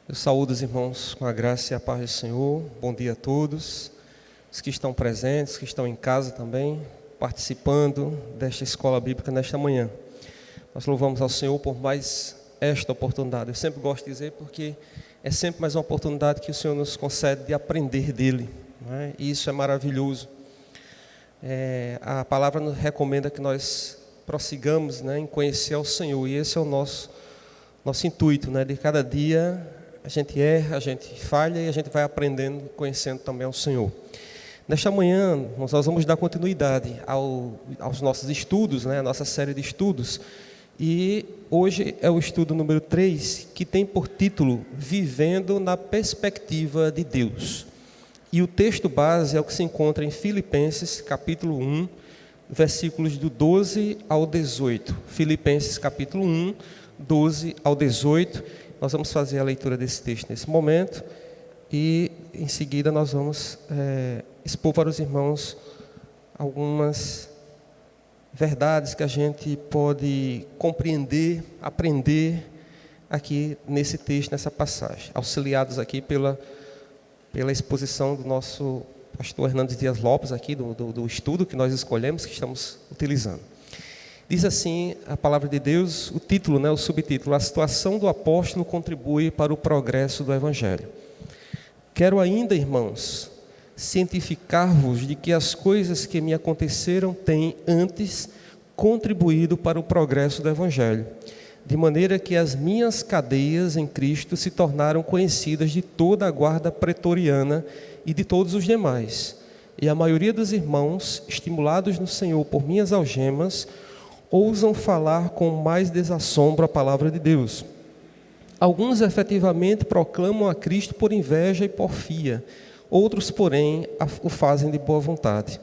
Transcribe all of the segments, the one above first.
Eu saúdo os irmãos com a graça e a paz do Senhor. Bom dia a todos, os que estão presentes, os que estão em casa também, participando desta escola bíblica nesta manhã. Nós louvamos ao Senhor por mais esta oportunidade. Eu sempre gosto de dizer porque é sempre mais uma oportunidade que o Senhor nos concede de aprender dEle, não é? E isso é maravilhoso. A palavra nos recomenda que nós prossigamos, né, em conhecer ao Senhor, e esse é o nosso intuito, né, de cada dia. A gente erra, a gente falha e a gente vai aprendendo, conhecendo também ao Senhor. Nesta manhã, nós vamos dar continuidade aos nossos estudos, né, a nossa série de estudos. E hoje é o estudo número 3, que tem por título Vivendo na Perspectiva de Deus. E o texto base é o que se encontra em Filipenses, capítulo 1, versículos do 12 ao 18. Filipenses, capítulo 1, 12 ao 18. Nós vamos fazer a leitura desse texto nesse momento e, em seguida, nós vamos expor para os irmãos algumas verdades que a gente pode compreender, aprender aqui nesse texto, nessa passagem, auxiliados aqui pela exposição do nosso pastor Hernandes Dias Lopes, aqui do estudo que nós escolhemos, que estamos utilizando. Diz assim a palavra de Deus, o título, né, o subtítulo: A situação do apóstolo contribui para o progresso do Evangelho. Quero ainda, irmãos, cientificar-vos de que as coisas que me aconteceram têm antes contribuído para o progresso do Evangelho, de maneira que as minhas cadeias em Cristo se tornaram conhecidas de toda a guarda pretoriana e de todos os demais. E a maioria dos irmãos, estimulados no Senhor por minhas algemas, ousam falar com mais desassombro a palavra de Deus. Alguns efetivamente proclamam a Cristo por inveja e porfia, outros, porém, o fazem de boa vontade.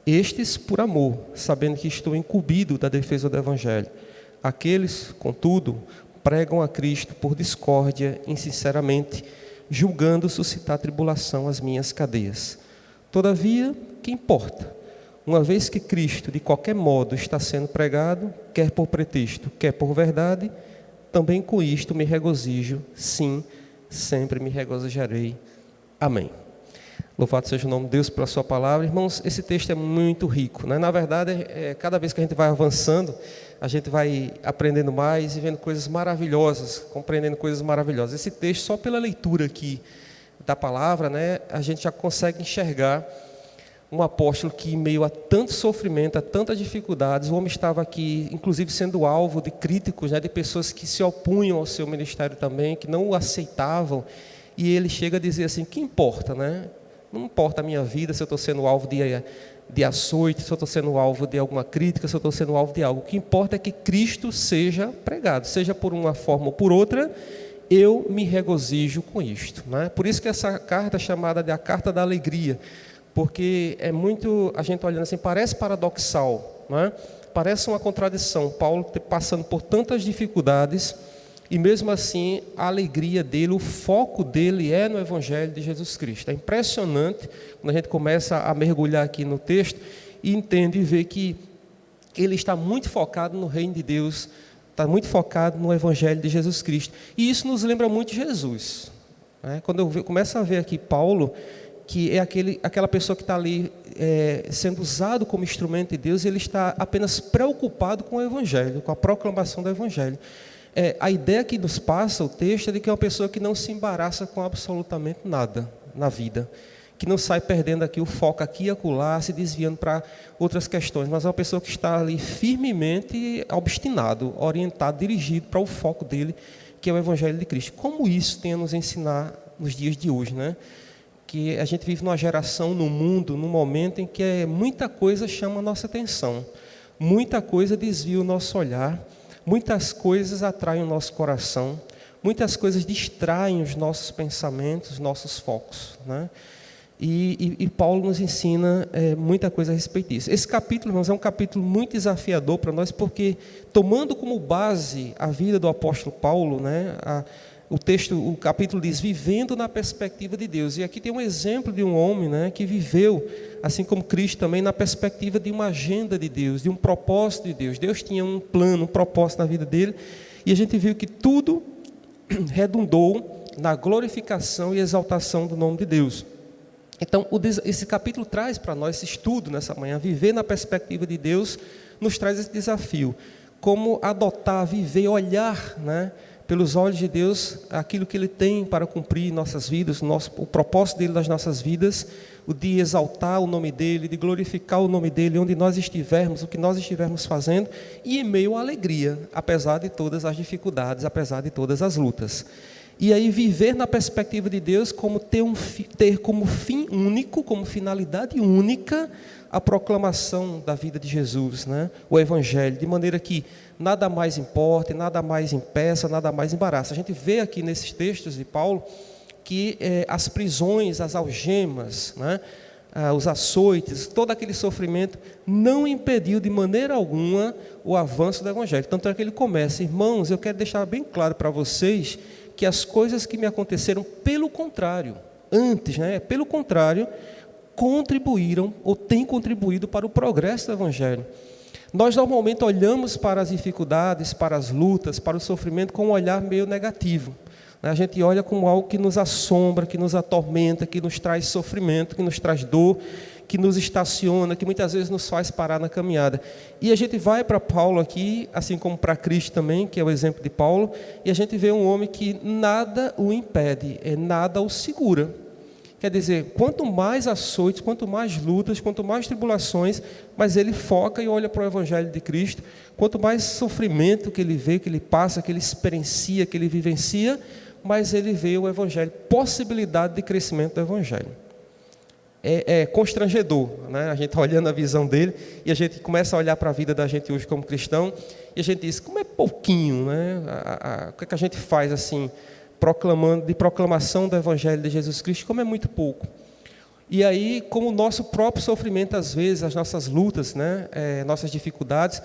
Estes por amor, sabendo que estou incumbido da defesa do Evangelho. Aqueles, contudo, pregam a Cristo por discórdia insinceramente, julgando suscitar tribulação às minhas cadeias. Todavia, que importa? Uma vez que Cristo, de qualquer modo, está sendo pregado, quer por pretexto, quer por verdade, também com isto me regozijo, sim, sempre me regozijarei. Amém. Louvado seja o nome de Deus pela sua palavra. Irmãos, esse texto é muito rico, né? Na verdade, cada vez que a gente vai avançando, a gente vai aprendendo mais e vendo coisas maravilhosas, compreendendo coisas maravilhosas. Esse texto, só pela leitura aqui da palavra, né, a gente já consegue enxergar um apóstolo que, em meio a tanto sofrimento, a tantas dificuldades, o homem estava aqui, inclusive, sendo alvo de críticos, né, de pessoas que se opunham ao seu ministério também, que não o aceitavam, e ele chega a dizer assim: que importa, né? Não importa a minha vida, se eu estou sendo alvo de açoite, se eu estou sendo alvo de alguma crítica, se eu estou sendo alvo de algo. O que importa é que Cristo seja pregado, seja por uma forma ou por outra, eu me regozijo com isto, né? Por isso que essa carta é chamada de a Carta da Alegria, porque é muito, a gente olhando assim, parece paradoxal, não é? Parece uma contradição, Paulo passando por tantas dificuldades, e mesmo assim a alegria dele, o foco dele é no Evangelho de Jesus Cristo. É impressionante quando a gente começa a mergulhar aqui no texto e entende e vê que ele está muito focado no reino de Deus, está muito focado no Evangelho de Jesus Cristo, e isso nos lembra muito de Jesus, né? Quando eu começo a ver aqui Paulo, que é aquela pessoa que está ali sendo usado como instrumento de Deus, e ele está apenas preocupado com o Evangelho, com a proclamação do Evangelho. A ideia que nos passa o texto é de que é uma pessoa que não se embaraça com absolutamente nada na vida, que não sai perdendo aqui o foco aqui e acolá, se desviando para outras questões, mas é uma pessoa que está ali firmemente obstinado, orientado, dirigido para o foco dele, que é o Evangelho de Cristo. Como isso tem a nos ensinar nos dias de hoje, né? Que a gente vive numa geração, no mundo, num momento em que muita coisa chama a nossa atenção, muita coisa desvia o nosso olhar, muitas coisas atraem o nosso coração, muitas coisas distraem os nossos pensamentos, os nossos focos, né? E Paulo nos ensina muita coisa a respeito disso. Esse capítulo, irmãos, é um capítulo muito desafiador para nós, porque, tomando como base a vida do apóstolo Paulo, né, o capítulo diz, vivendo na perspectiva de Deus. E aqui tem um exemplo de um homem, né, que viveu, assim como Cristo também, na perspectiva de uma agenda de Deus, de um propósito de Deus. Deus tinha um plano, um propósito na vida dele, e a gente viu que tudo redundou na glorificação e exaltação do nome de Deus. Então, esse capítulo traz para nós, esse estudo nessa manhã, viver na perspectiva de Deus, nos traz esse desafio. Como adotar, viver, olhar, né, pelos olhos de Deus, aquilo que Ele tem para cumprir em nossas vidas, o propósito dEle nas nossas vidas, o de exaltar o nome dEle, de glorificar o nome dEle, onde nós estivermos, o que nós estivermos fazendo, e em meio à alegria, apesar de todas as dificuldades, apesar de todas as lutas. E aí viver na perspectiva de Deus como ter como fim único, como finalidade única, a proclamação da vida de Jesus, né? O Evangelho, de maneira que nada mais importe, nada mais impeça, nada mais embaraça. A gente vê aqui nesses textos de Paulo que as prisões, as algemas, né? Os açoites, todo aquele sofrimento não impediu de maneira alguma o avanço do Evangelho. Tanto é que ele começa: irmãos, eu quero deixar bem claro para vocês que as coisas que me aconteceram, pelo contrário, antes, né? Pelo contrário, contribuíram ou têm contribuído para o progresso do Evangelho. Nós normalmente olhamos para as dificuldades, para as lutas, para o sofrimento com um olhar meio negativo. A gente olha como algo que nos assombra, que nos atormenta, que nos traz sofrimento, que nos traz dor, que nos estaciona, que muitas vezes nos faz parar na caminhada. E a gente vai para Paulo aqui, assim como para Cristo também, que é o exemplo de Paulo, e a gente vê um homem que nada o impede, nada o segura. Quer dizer, quanto mais açoites, quanto mais lutas, quanto mais tribulações, mas ele foca e olha para o Evangelho de Cristo. Quanto mais sofrimento que ele vê, que ele passa, que ele experiencia, que ele vivencia, mas ele vê o Evangelho, possibilidade de crescimento do Evangelho. É constrangedor, né? A gente está olhando a visão dele e a gente começa a olhar para a vida da gente hoje como cristão e a gente diz, como é pouquinho, né? O que é que a gente faz assim, proclamação do Evangelho de Jesus Cristo, como é muito pouco. E aí, como o nosso próprio sofrimento, às vezes, as nossas lutas, né? Nossas dificuldades,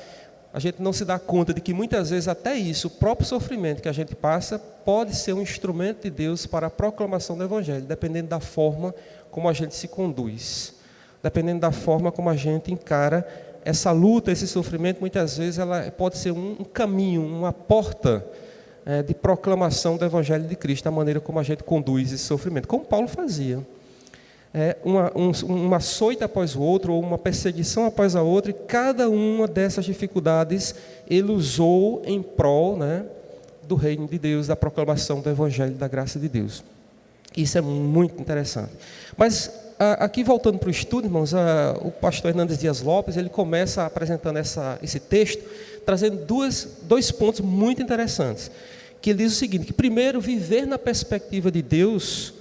a gente não se dá conta de que muitas vezes até isso, o próprio sofrimento que a gente passa, pode ser um instrumento de Deus para a proclamação do Evangelho, dependendo da forma como a gente se conduz, dependendo da forma como a gente encara essa luta, esse sofrimento. Muitas vezes ela pode ser um caminho, uma porta de proclamação do Evangelho de Cristo, da maneira como a gente conduz esse sofrimento, como Paulo fazia. Um açoite após o outro, ou uma perseguição após a outra, e cada uma dessas dificuldades ele usou em prol, né, do reino de Deus, da proclamação do Evangelho, da graça de Deus. Isso é muito interessante. Mas aqui voltando para o estudo, irmãos, o pastor Hernandes Dias Lopes, ele começa apresentando esse texto, trazendo dois pontos muito interessantes, que ele diz o seguinte, que primeiro, viver na perspectiva de Deus,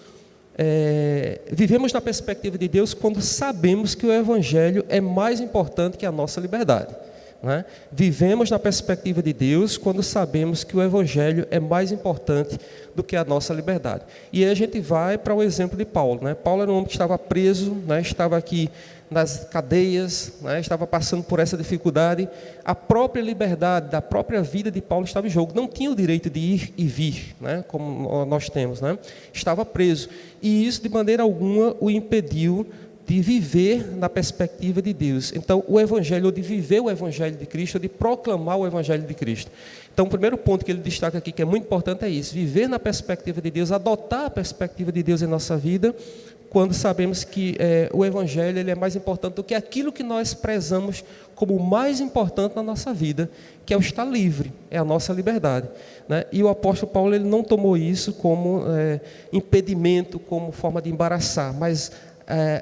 vivemos na perspectiva de Deus quando sabemos que o Evangelho é mais importante que a nossa liberdade. Né? Vivemos na perspectiva de Deus quando sabemos que o Evangelho é mais importante do que a nossa liberdade. E aí a gente vai para o exemplo de Paulo. Né? Paulo era um homem que estava preso, né? Estava aqui nas cadeias, né? Estava passando por essa dificuldade. A própria liberdade da própria vida de Paulo estava em jogo. Não tinha o direito de ir e vir, né? Como nós temos. Né? Estava preso. E isso de maneira alguma o impediu de viver na perspectiva de Deus. Então, o Evangelho, ou de viver o Evangelho de Cristo, ou de proclamar o Evangelho de Cristo. Então, o primeiro ponto que ele destaca aqui, que é muito importante, é isso: viver na perspectiva de Deus, adotar a perspectiva de Deus em nossa vida, quando sabemos que o Evangelho ele é mais importante do que aquilo que nós prezamos como o mais importante na nossa vida, que é o estar livre, é a nossa liberdade. Né? E o apóstolo Paulo ele não tomou isso como impedimento, como forma de embaraçar, mas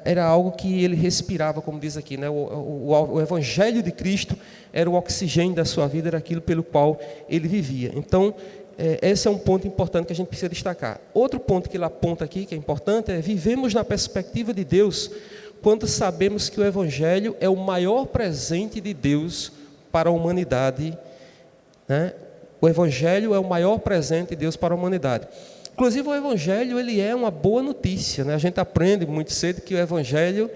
era algo que ele respirava, como diz aqui, né? O Evangelho de Cristo era o oxigênio da sua vida, era aquilo pelo qual ele vivia. Então, esse é um ponto importante que a gente precisa destacar. Outro ponto que ele aponta aqui, que é importante, é vivemos na perspectiva de Deus quando sabemos que o Evangelho é o maior presente de Deus para a humanidade. Né? O Evangelho é o maior presente de Deus para a humanidade. Inclusive, o Evangelho ele é uma boa notícia. Né? A gente aprende muito cedo que o Evangelho,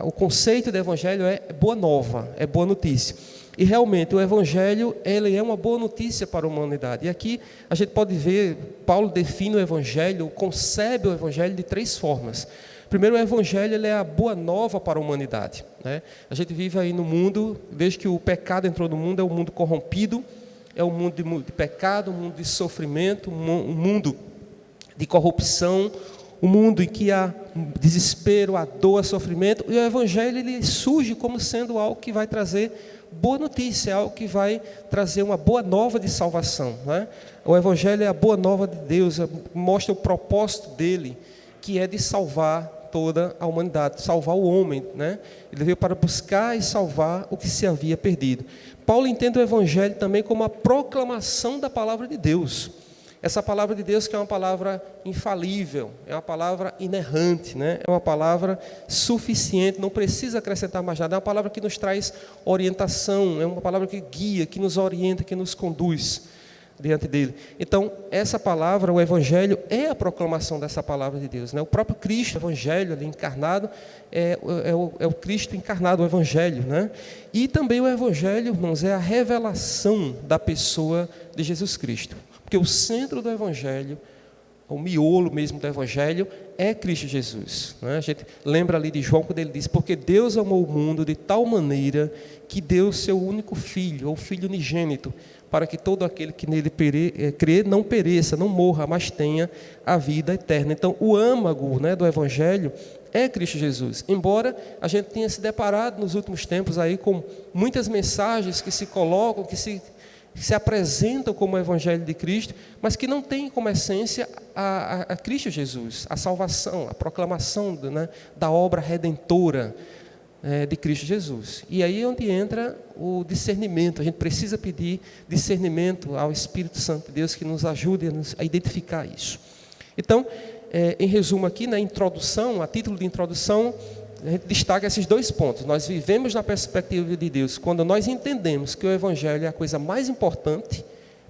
o conceito do Evangelho é boa nova, é boa notícia. E realmente o Evangelho ele é uma boa notícia para a humanidade. E aqui a gente pode ver, Paulo define o Evangelho, concebe o Evangelho de 3 formas. Primeiro, o Evangelho ele é a boa nova para a humanidade. Né? A gente vive aí no mundo, desde que o pecado entrou no mundo, é um mundo corrompido, é um mundo de pecado, um mundo de sofrimento, um mundo de corrupção, um mundo em que há desespero, há dor, há sofrimento, e o Evangelho ele surge como sendo algo que vai trazer boa notícia, algo que vai trazer uma boa nova de salvação, né? O Evangelho é a boa nova de Deus, mostra o propósito dele, que é de salvar toda a humanidade, salvar o homem, né? Ele veio para buscar e salvar o que se havia perdido. Paulo entende o Evangelho também como a proclamação da palavra de Deus. Essa palavra de Deus que é uma palavra infalível, é uma palavra inerrante, né? É uma palavra suficiente, não precisa acrescentar mais nada, é uma palavra que nos traz orientação, é uma palavra que guia, que nos orienta, que nos conduz diante dele. Então, essa palavra, o Evangelho, é a proclamação dessa palavra de Deus, né? O próprio Cristo, o Evangelho ali encarnado, é o Cristo encarnado, o Evangelho, né? E também o Evangelho, irmãos, é a revelação da pessoa de Jesus Cristo. Porque o centro do Evangelho, o miolo mesmo do Evangelho, é Cristo Jesus, né? A gente lembra ali de João, quando ele diz: porque Deus amou o mundo de tal maneira que deu o seu único Filho, ou Filho unigênito, para que todo aquele que nele crê não pereça, não morra, mas tenha a vida eterna. Então, o âmago, né, do Evangelho é Cristo Jesus. Embora a gente tenha se deparado nos últimos tempos aí com muitas mensagens que se colocam, que se apresentam como o Evangelho de Cristo, mas que não tem como essência a Cristo Jesus, a salvação, a proclamação da obra redentora de Cristo Jesus. E aí é onde entra o discernimento. A gente precisa pedir discernimento ao Espírito Santo de Deus que nos ajude a identificar isso. Então, em resumo aqui, na introdução, a título de introdução, a gente destaca esses dois pontos. Nós vivemos na perspectiva de Deus quando nós entendemos que o Evangelho é a coisa mais importante,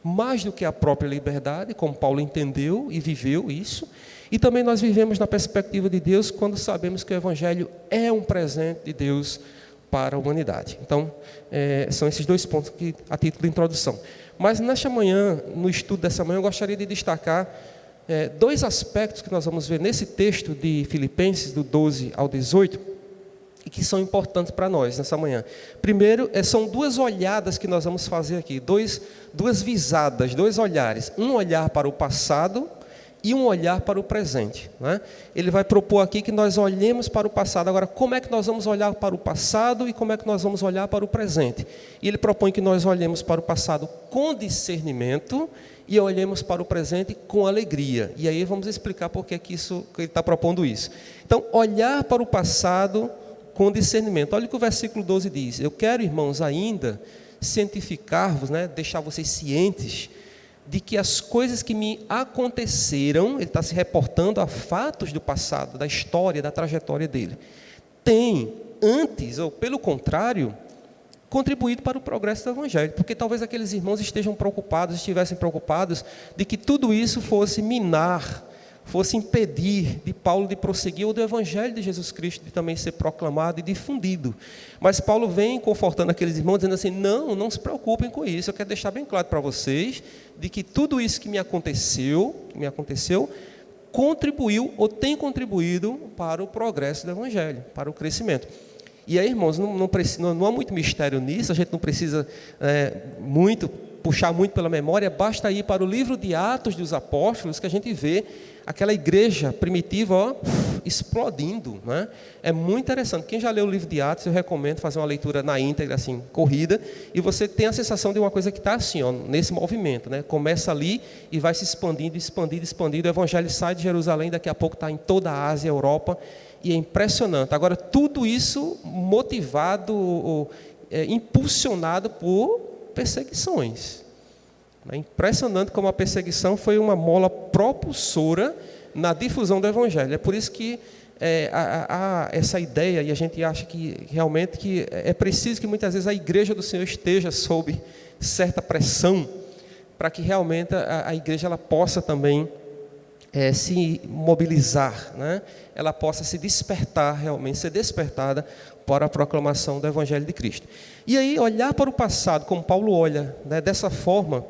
mais do que a própria liberdade, como Paulo entendeu e viveu isso. E também nós vivemos na perspectiva de Deus quando sabemos que o Evangelho é um presente de Deus para a humanidade. Então, são esses dois pontos que, a título de introdução. Mas nesta manhã, no estudo dessa manhã, eu gostaria de destacar dois aspectos que nós vamos ver nesse texto de Filipenses, do 12 ao 18, e que são importantes para nós nessa manhã. Primeiro, são duas olhadas que nós vamos fazer aqui, duas visadas, dois olhares. Um olhar para o passado e um olhar para o presente, né? Ele vai propor aqui que nós olhemos para o passado. Agora, como é que nós vamos olhar para o passado e como é que nós vamos olhar para o presente? E ele propõe que nós olhemos para o passado com discernimento e olhemos para o presente com alegria. E aí vamos explicar por que ele está propondo isso. Então, olhar para o passado com discernimento. Olha o que o versículo 12 diz: eu quero, irmãos, ainda cientificar-vos, né, deixar vocês cientes de que as coisas que me aconteceram, ele está se reportando a fatos do passado, da história, da trajetória dele, têm antes, ou pelo contrário, contribuído para o progresso do Evangelho, porque talvez aqueles irmãos estivessem preocupados de que tudo isso fosse minar, fosse impedir de Paulo de prosseguir, ou do Evangelho de Jesus Cristo de também ser proclamado e difundido. Mas Paulo vem confortando aqueles irmãos, dizendo assim: não se preocupem com isso, eu quero deixar bem claro para vocês, de que tudo isso que me aconteceu, contribuiu ou tem contribuído para o progresso do Evangelho, para o crescimento. E aí, irmãos, não há muito mistério nisso, a gente não precisa puxar muito pela memória, basta ir para o livro de Atos dos Apóstolos, que a gente vê aquela igreja primitiva explodindo, né? É muito interessante. Quem já leu o livro de Atos, eu recomendo fazer uma leitura na íntegra, assim, corrida, e você tem a sensação de uma coisa que está assim, nesse movimento, né? Começa ali e vai se expandindo, o Evangelho sai de Jerusalém, daqui a pouco está em toda a Ásia, Europa, e é impressionante. Agora, tudo isso motivado, impulsionado por perseguições. É impressionante como a perseguição foi uma mola propulsora na difusão do Evangelho. É por isso que há essa ideia, e a gente acha que realmente que é preciso que muitas vezes a igreja do Senhor esteja sob certa pressão, para que realmente a igreja ela possa também se mobilizar, né? Ela possa se despertar, realmente ser despertada para a proclamação do Evangelho de Cristo. E aí olhar para o passado, como Paulo olha, né, dessa forma,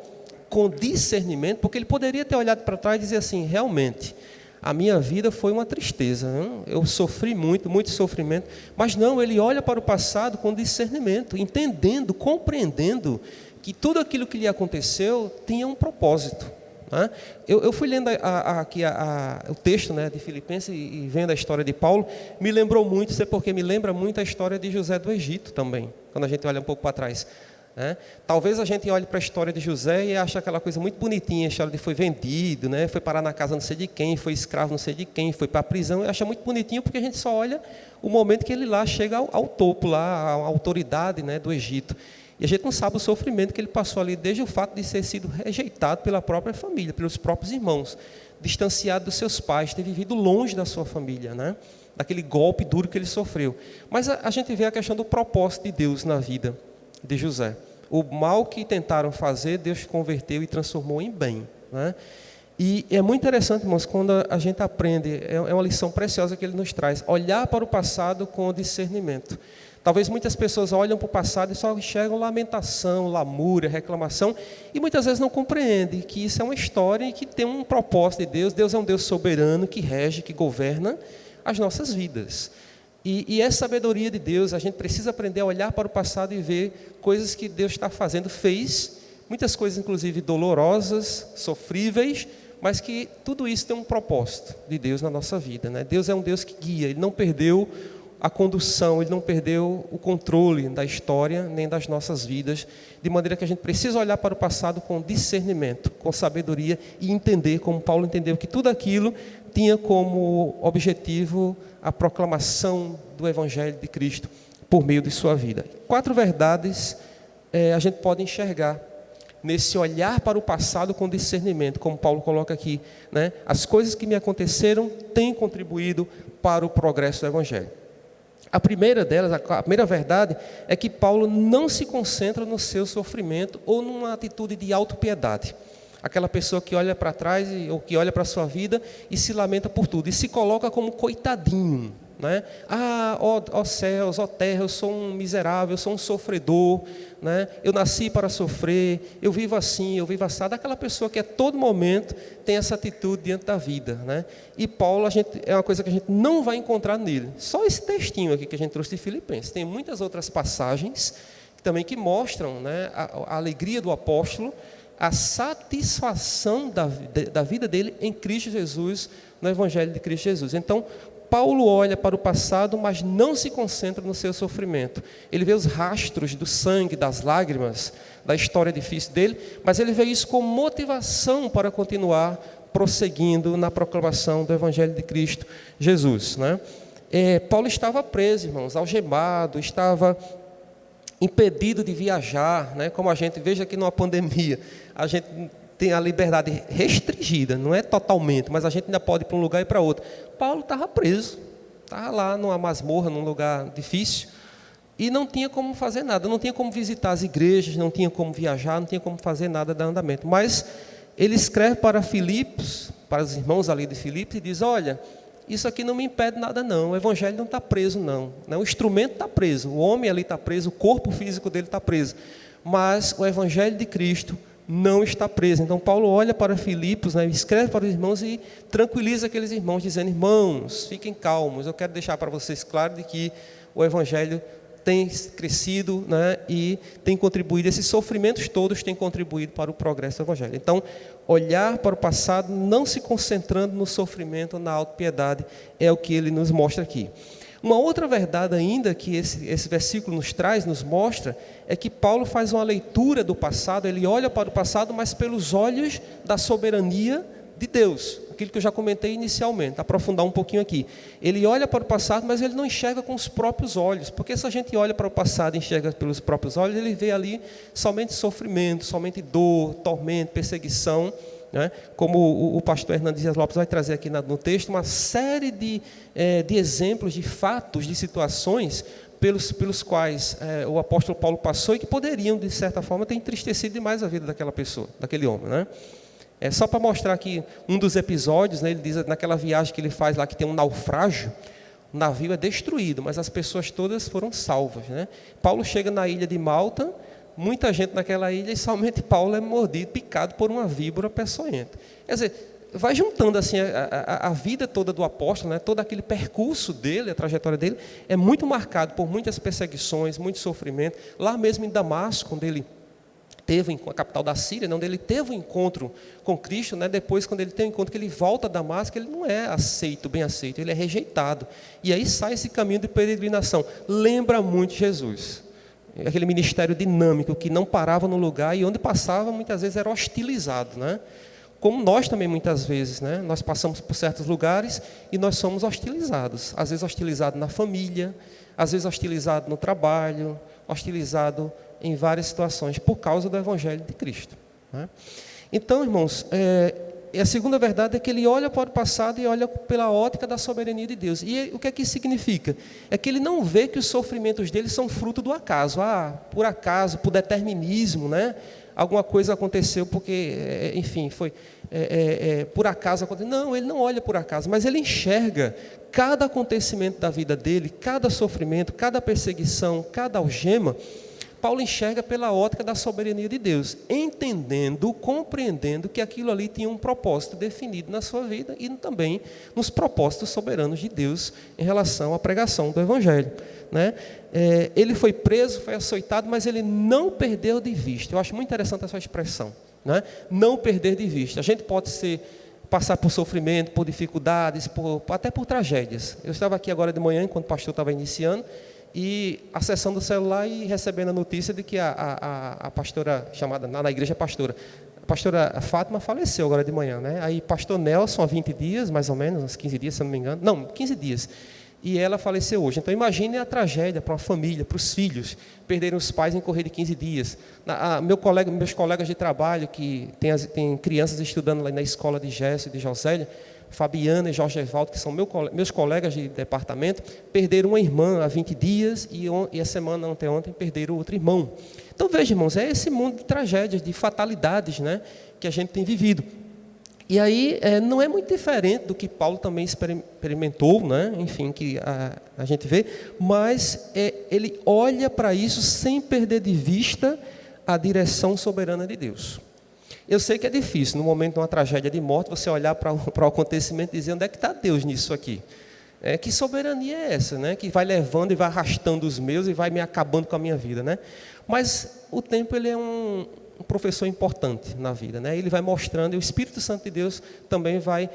com discernimento, porque ele poderia ter olhado para trás e dizer assim: realmente, a minha vida foi uma tristeza, né? Eu sofri muito sofrimento, mas não, ele olha para o passado com discernimento, entendendo, compreendendo que tudo aquilo que lhe aconteceu tinha um propósito, né? Eu fui lendo aqui o texto, né, de Filipenses e vendo a história de Paulo, me lembrou muito, sei porque me lembra muito a história de José do Egito também, quando a gente olha um pouco para trás, né? Talvez a gente olhe para a história de José e ache aquela coisa muito bonitinha, a história de foi vendido, né, foi parar na casa não sei de quem, foi escravo não sei de quem, foi para a prisão, e acha muito bonitinho porque a gente só olha o momento que ele lá chega ao topo, lá, à autoridade, né, do Egito. E a gente não sabe o sofrimento que ele passou ali, desde o fato de ter sido rejeitado pela própria família, pelos próprios irmãos, distanciado dos seus pais, ter vivido longe da sua família, né? Daquele golpe duro que ele sofreu. Mas a gente vê a questão do propósito de Deus na vida de José. O mal que tentaram fazer, Deus converteu e transformou em bem, né? E é muito interessante, irmãos, quando a gente aprende, é uma lição preciosa que ele nos traz, olhar para o passado com discernimento. Talvez muitas pessoas olham para o passado e só enxergam lamentação, lamúria, reclamação, e muitas vezes não compreendem que isso é uma história e que tem um propósito de Deus. Deus é um Deus soberano que rege, que governa as nossas vidas. E essa sabedoria de Deus, a gente precisa aprender a olhar para o passado e ver coisas que Deus está fazendo, fez, muitas coisas inclusive dolorosas, sofríveis, mas que tudo isso tem um propósito de Deus na nossa vida, né? Deus é um Deus que guia, Ele não perdeu a condução, Ele não perdeu o controle da história, nem das nossas vidas, de maneira que a gente precisa olhar para o passado com discernimento, com sabedoria e entender, como Paulo entendeu, que tudo aquilo tinha como objetivo a proclamação do Evangelho de Cristo por meio de sua vida. 4 verdades a gente pode enxergar nesse olhar para o passado com discernimento, como Paulo coloca aqui, né? As coisas que me aconteceram têm contribuído para o progresso do Evangelho. A primeira delas, a primeira verdade, é que Paulo não se concentra no seu sofrimento ou numa atitude de autopiedade. Aquela pessoa que olha para trás ou que olha para a sua vida e se lamenta por tudo, e se coloca como coitadinho, né? Ó céus, ó terra, eu sou um miserável, eu sou um sofredor, né? Eu nasci para sofrer, eu vivo assim, eu vivo assado. Aquela pessoa que a todo momento tem essa atitude diante da vida, né? E Paulo, é uma coisa que a gente não vai encontrar nele. Só esse textinho aqui que a gente trouxe de Filipenses. Tem muitas outras passagens também que mostram, né, a alegria do apóstolo, a satisfação da vida dele em Cristo Jesus, no Evangelho de Cristo Jesus. Então, Paulo olha para o passado, mas não se concentra no seu sofrimento. Ele vê os rastros do sangue, das lágrimas, da história difícil dele, mas ele vê isso como motivação para continuar prosseguindo na proclamação do Evangelho de Cristo Jesus, né? Paulo estava preso, irmãos, algemado, estava impedido de viajar, né? Como a gente veja aqui numa pandemia, a gente tem a liberdade restringida, não é totalmente, mas a gente ainda pode ir para um lugar e para outro. Paulo estava preso, estava lá numa masmorra, num lugar difícil, e não tinha como fazer nada, não tinha como visitar as igrejas, não tinha como viajar, não tinha como fazer nada de andamento. Mas ele escreve para Filipos, para os irmãos ali de Filipos, e diz: olha, isso aqui não me impede nada não, o evangelho não está preso não, o instrumento está preso, o homem ali está preso, o corpo físico dele está preso, mas o evangelho de Cristo não está preso. Então Paulo olha para Filipos, né, escreve para os irmãos e tranquiliza aqueles irmãos, dizendo: irmãos, fiquem calmos, eu quero deixar para vocês claro de que o evangelho tem crescido, né, e tem contribuído, esses sofrimentos todos têm contribuído para o progresso do evangelho. Então, olhar para o passado, não se concentrando no sofrimento, na autopiedade, é o que ele nos mostra aqui. Uma outra verdade ainda que esse versículo nos traz, nos mostra, é que Paulo faz uma leitura do passado, ele olha para o passado, mas pelos olhos da soberania de Deus, aquilo que eu já comentei inicialmente, aprofundar um pouquinho aqui. Ele olha para o passado, mas ele não enxerga com os próprios olhos, porque se a gente olha para o passado e enxerga pelos próprios olhos, ele vê ali somente sofrimento, somente dor, tormento, perseguição, né? Como o pastor Hernandes Dias Lopes vai trazer aqui no texto, uma série de exemplos, de fatos, de situações pelos quais o apóstolo Paulo passou e que poderiam, de certa forma, ter entristecido demais a vida daquela pessoa, daquele homem, né? Só para mostrar aqui um dos episódios, né, ele diz naquela viagem que ele faz lá que tem um naufrágio, o navio é destruído, mas as pessoas todas foram salvas, né? Paulo chega na ilha de Malta, muita gente naquela ilha, e somente Paulo é mordido, picado por uma víbora peçonhenta. Quer dizer, vai juntando assim a vida toda do apóstolo, né? Todo aquele percurso dele, a trajetória dele, é muito marcado por muitas perseguições, muito sofrimento. Lá mesmo em Damasco, onde ele a capital da Síria, onde ele teve um encontro com Cristo, né? Depois, quando ele tem um encontro, que ele volta a Damasco, ele não é bem aceito, ele é rejeitado. E aí sai esse caminho de peregrinação. Lembra muito Jesus. Aquele ministério dinâmico que não parava no lugar e onde passava, muitas vezes era hostilizado, né? Como nós também, muitas vezes, né? Nós passamos por certos lugares e nós somos hostilizados. Às vezes hostilizado na família, às vezes hostilizado no trabalho, hostilizado em várias situações, por causa do Evangelho de Cristo, né? Então, irmãos, a segunda verdade é que ele olha para o passado e olha pela ótica da soberania de Deus. E o que é que isso significa? É que ele não vê que os sofrimentos dele são fruto do acaso. Por acaso, por determinismo, né? Alguma coisa aconteceu porque, enfim, foi por acaso aconteceu. Não, ele não olha por acaso, mas ele enxerga cada acontecimento da vida dele, cada sofrimento, cada perseguição, cada algema. Paulo enxerga pela ótica da soberania de Deus, entendendo, compreendendo que aquilo ali tinha um propósito definido na sua vida e também nos propósitos soberanos de Deus em relação à pregação do Evangelho, né? Ele foi preso, foi açoitado, mas ele não perdeu de vista. Eu acho muito interessante essa expressão, né? Não perder de vista. A gente pode passar por sofrimento, por dificuldades, até por tragédias. Eu estava aqui agora de manhã, enquanto o pastor estava iniciando, e acessando o celular e recebendo a notícia de que a pastora, chamada na igreja a pastora Fátima faleceu agora de manhã, né? Aí pastor Nelson, há 20 dias, mais ou menos, uns 15 dias, se não me engano, não, 15 dias, e ela faleceu hoje. Então imagine a tragédia para uma família, para os filhos, perderem os pais em correr de 15 dias. Meus colegas de trabalho, que tem crianças estudando lá na escola de Gesso e de Josélia, Fabiana e Jorge Evaldo, que são meus colegas de departamento, perderam uma irmã há 20 dias e a semana ontem perderam outro irmão. Então veja, irmãos, é esse mundo de tragédias, de fatalidades, né, que a gente tem vivido. E aí não é muito diferente do que Paulo também experimentou, né, enfim, que a gente vê, mas ele olha para isso sem perder de vista a direção soberana de Deus. Eu sei que é difícil, no momento de uma tragédia de morte, você olhar para o acontecimento e dizer, onde é que está Deus nisso aqui? Que soberania é essa, né? Que vai levando e vai arrastando os meus e vai me acabando com a minha vida, né? Mas o tempo, ele é um professor importante na vida, né? Ele vai mostrando, e o Espírito Santo de Deus também vai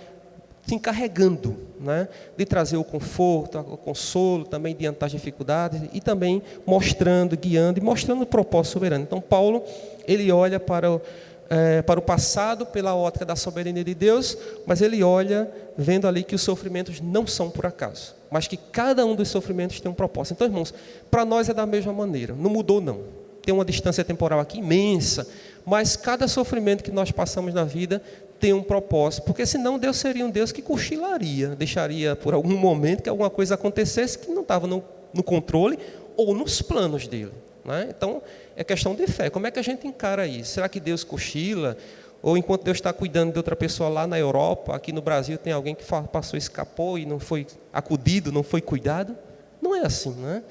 se encarregando, né, de trazer o conforto, o consolo, também diante das dificuldades, e também mostrando, guiando e mostrando o propósito soberano. Então, Paulo, ele olha para o passado pela ótica da soberania de Deus, mas ele olha vendo ali que os sofrimentos não são por acaso, mas que cada um dos sofrimentos tem um propósito. Então, irmãos, para nós é da mesma maneira, não mudou não. Tem uma distância temporal aqui imensa, mas cada sofrimento que nós passamos na vida tem um propósito, porque senão Deus seria um Deus que cochilaria, deixaria por algum momento que alguma coisa acontecesse que não estava no controle ou nos planos dele, né? Então, é questão de fé. Como é que a gente encara isso? Será que Deus cochila? Ou enquanto Deus está cuidando de outra pessoa lá na Europa, aqui no Brasil tem alguém que passou, escapou e não foi acudido, não foi cuidado? Não é assim, né?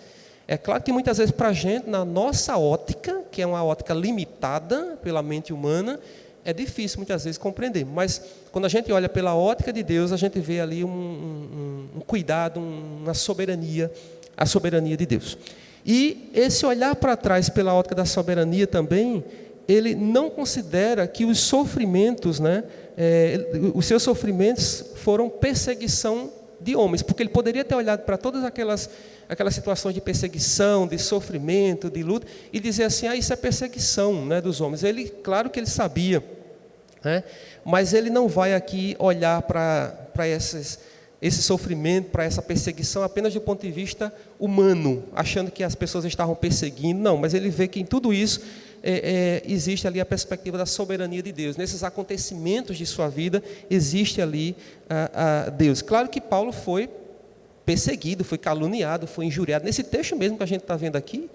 É claro que muitas vezes para a gente, na nossa ótica, que é uma ótica limitada pela mente humana, é difícil muitas vezes compreender. Mas quando a gente olha pela ótica de Deus, a gente vê ali um cuidado, uma soberania, a soberania de Deus. E esse olhar para trás pela ótica da soberania também, ele não considera que os sofrimentos, né, os seus sofrimentos foram perseguição de homens, porque ele poderia ter olhado para todas aquelas situações de perseguição, de sofrimento, de luta, e dizer assim, isso é perseguição, né, dos homens. Claro que ele sabia, né, mas ele não vai aqui olhar para esse sofrimento, para essa perseguição apenas do ponto de vista humano, achando que as pessoas estavam perseguindo. Não, mas ele vê que em tudo isso existe ali a perspectiva da soberania de Deus. Nesses acontecimentos de sua vida, existe ali a Deus. Claro que Paulo foi perseguido, foi caluniado, foi injuriado. Nesse texto mesmo que a gente está vendo aqui,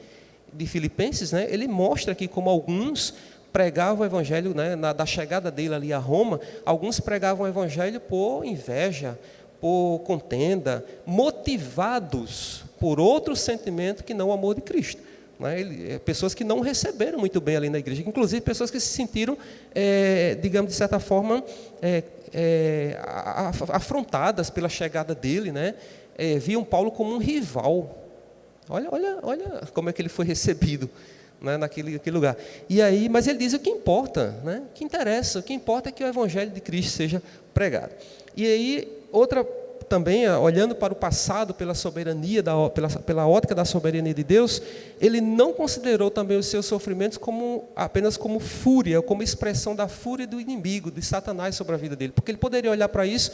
de Filipenses, né, ele mostra aqui como alguns pregavam o evangelho, né, da chegada dele ali a Roma, alguns pregavam o evangelho por inveja, por contenda, motivados por outro sentimento que não o amor de Cristo, né? Pessoas que não receberam muito bem ali na igreja, inclusive pessoas que se sentiram, digamos, de certa forma, afrontadas pela chegada dele, né? Viam Paulo como um rival. Olha como é que ele foi recebido, né, naquele lugar. E aí, mas ele diz o que importa, né? O que interessa, o que importa é que o evangelho de Cristo seja pregado. E aí, outra também, olhando para o passado, pela soberania, pela ótica da soberania de Deus, ele não considerou também os seus sofrimentos apenas como fúria, como expressão da fúria do inimigo, de Satanás sobre a vida dele, porque ele poderia olhar para isso